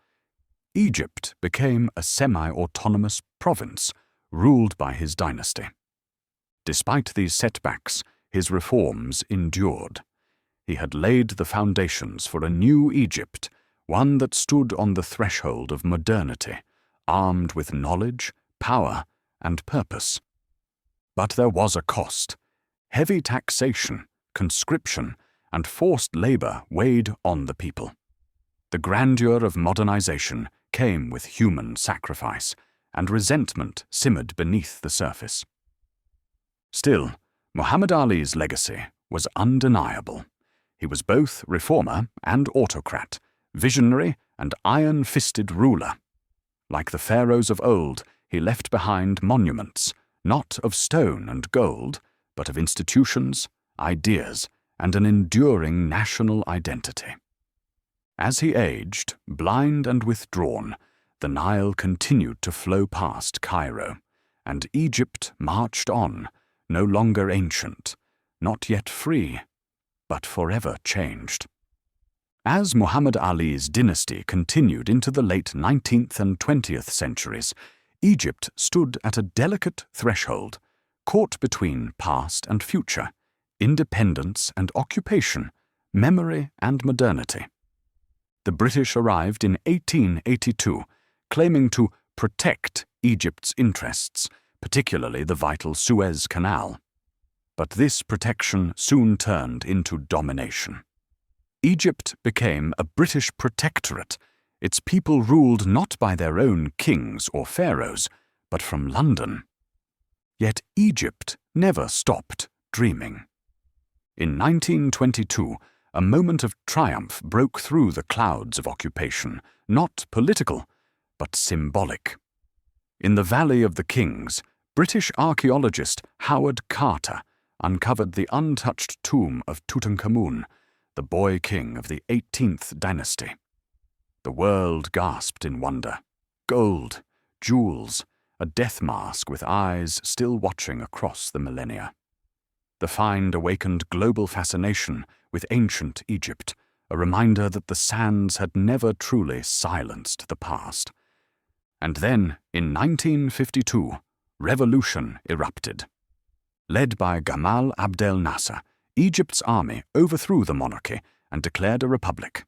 Egypt became a semi-autonomous province, ruled by his dynasty. Despite these setbacks, his reforms endured. He had laid the foundations for a new Egypt, one that stood on the threshold of modernity, armed with knowledge, power, and purpose. But there was a cost. Heavy taxation, conscription, and forced labor weighed on the people. The grandeur of modernization came with human sacrifice, and resentment simmered beneath the surface. Still, Muhammad Ali's legacy was undeniable. He was both reformer and autocrat, visionary and iron-fisted ruler. Like the pharaohs of old, he left behind monuments, not of stone and gold, but of institutions, ideas, and an enduring national identity. As he aged, blind and withdrawn, the Nile continued to flow past Cairo, and Egypt marched on, no longer ancient, not yet free, but forever changed. As Muhammad Ali's dynasty continued into the late 19th and 20th centuries, Egypt stood at a delicate threshold, caught between past and future, independence and occupation, memory and modernity. The British arrived in 1882, claiming to protect Egypt's interests, particularly the vital Suez Canal. But this protection soon turned into domination. Egypt became a British protectorate, its people ruled not by their own kings or pharaohs, but from London. Yet Egypt never stopped dreaming. In 1922, a moment of triumph broke through the clouds of occupation, not political, but symbolic. In the Valley of the Kings, British archaeologist Howard Carter uncovered the untouched tomb of Tutankhamun, the boy king of the 18th dynasty. The world gasped in wonder. Gold, jewels, a death mask with eyes still watching across the millennia. The find awakened global fascination with ancient Egypt, a reminder that the sands had never truly silenced the past. And then, in 1952, revolution erupted. Led by Gamal Abdel Nasser, Egypt's army overthrew the monarchy and declared a republic.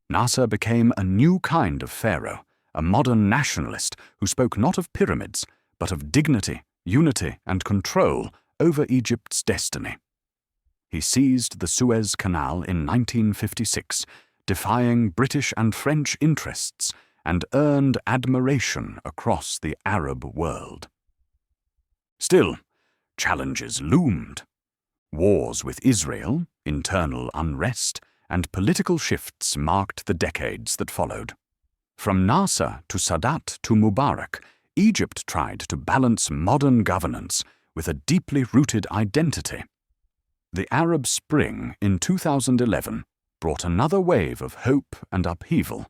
Nasser became a new kind of pharaoh, a modern nationalist who spoke not of pyramids, but of dignity, unity, and control over Egypt's destiny. He seized the Suez Canal in 1956, defying British and French interests, and earned admiration across the Arab world. Still, challenges loomed. Wars with Israel, internal unrest, and political shifts marked the decades that followed. From Nasser to Sadat to Mubarak, Egypt tried to balance modern governance with a deeply rooted identity. The Arab Spring in 2011 brought another wave of hope and upheaval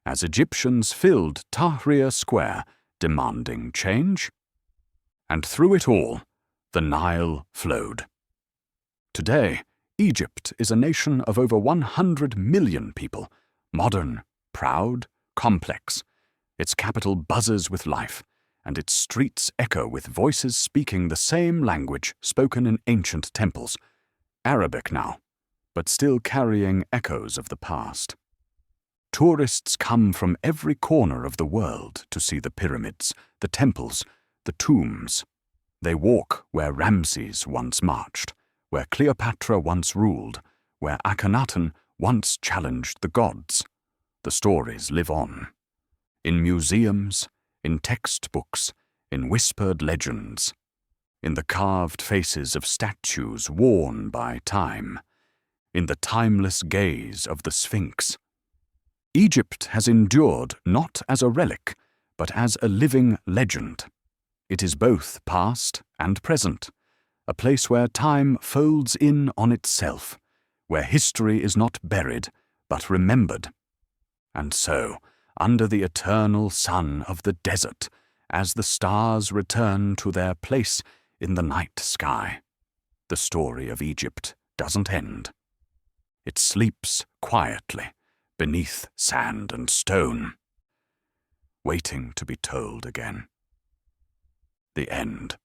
as Egyptians filled Tahrir Square demanding change. And through it all, the Nile flowed. Today, Egypt is a nation of over 100 million people, modern, proud, complex. Its capital buzzes with life, and its streets echo with voices speaking the same language spoken in ancient temples, Arabic now, but still carrying echoes of the past. Tourists come from every corner of the world to see the pyramids, the temples, the tombs. They walk where Ramses once marched, where Cleopatra once ruled, where Akhenaten once challenged the gods. The stories live on. In museums, in textbooks, in whispered legends, in the carved faces of statues worn by time, in the timeless gaze of the Sphinx. Egypt has endured not as a relic, but as a living legend. It is both past and present, a place where time folds in on itself, where history is not buried, but remembered. And so, under the eternal sun of the desert, as the stars return to their place in the night sky, the story of Egypt doesn't end. It sleeps quietly beneath sand and stone, waiting to be told again. The end.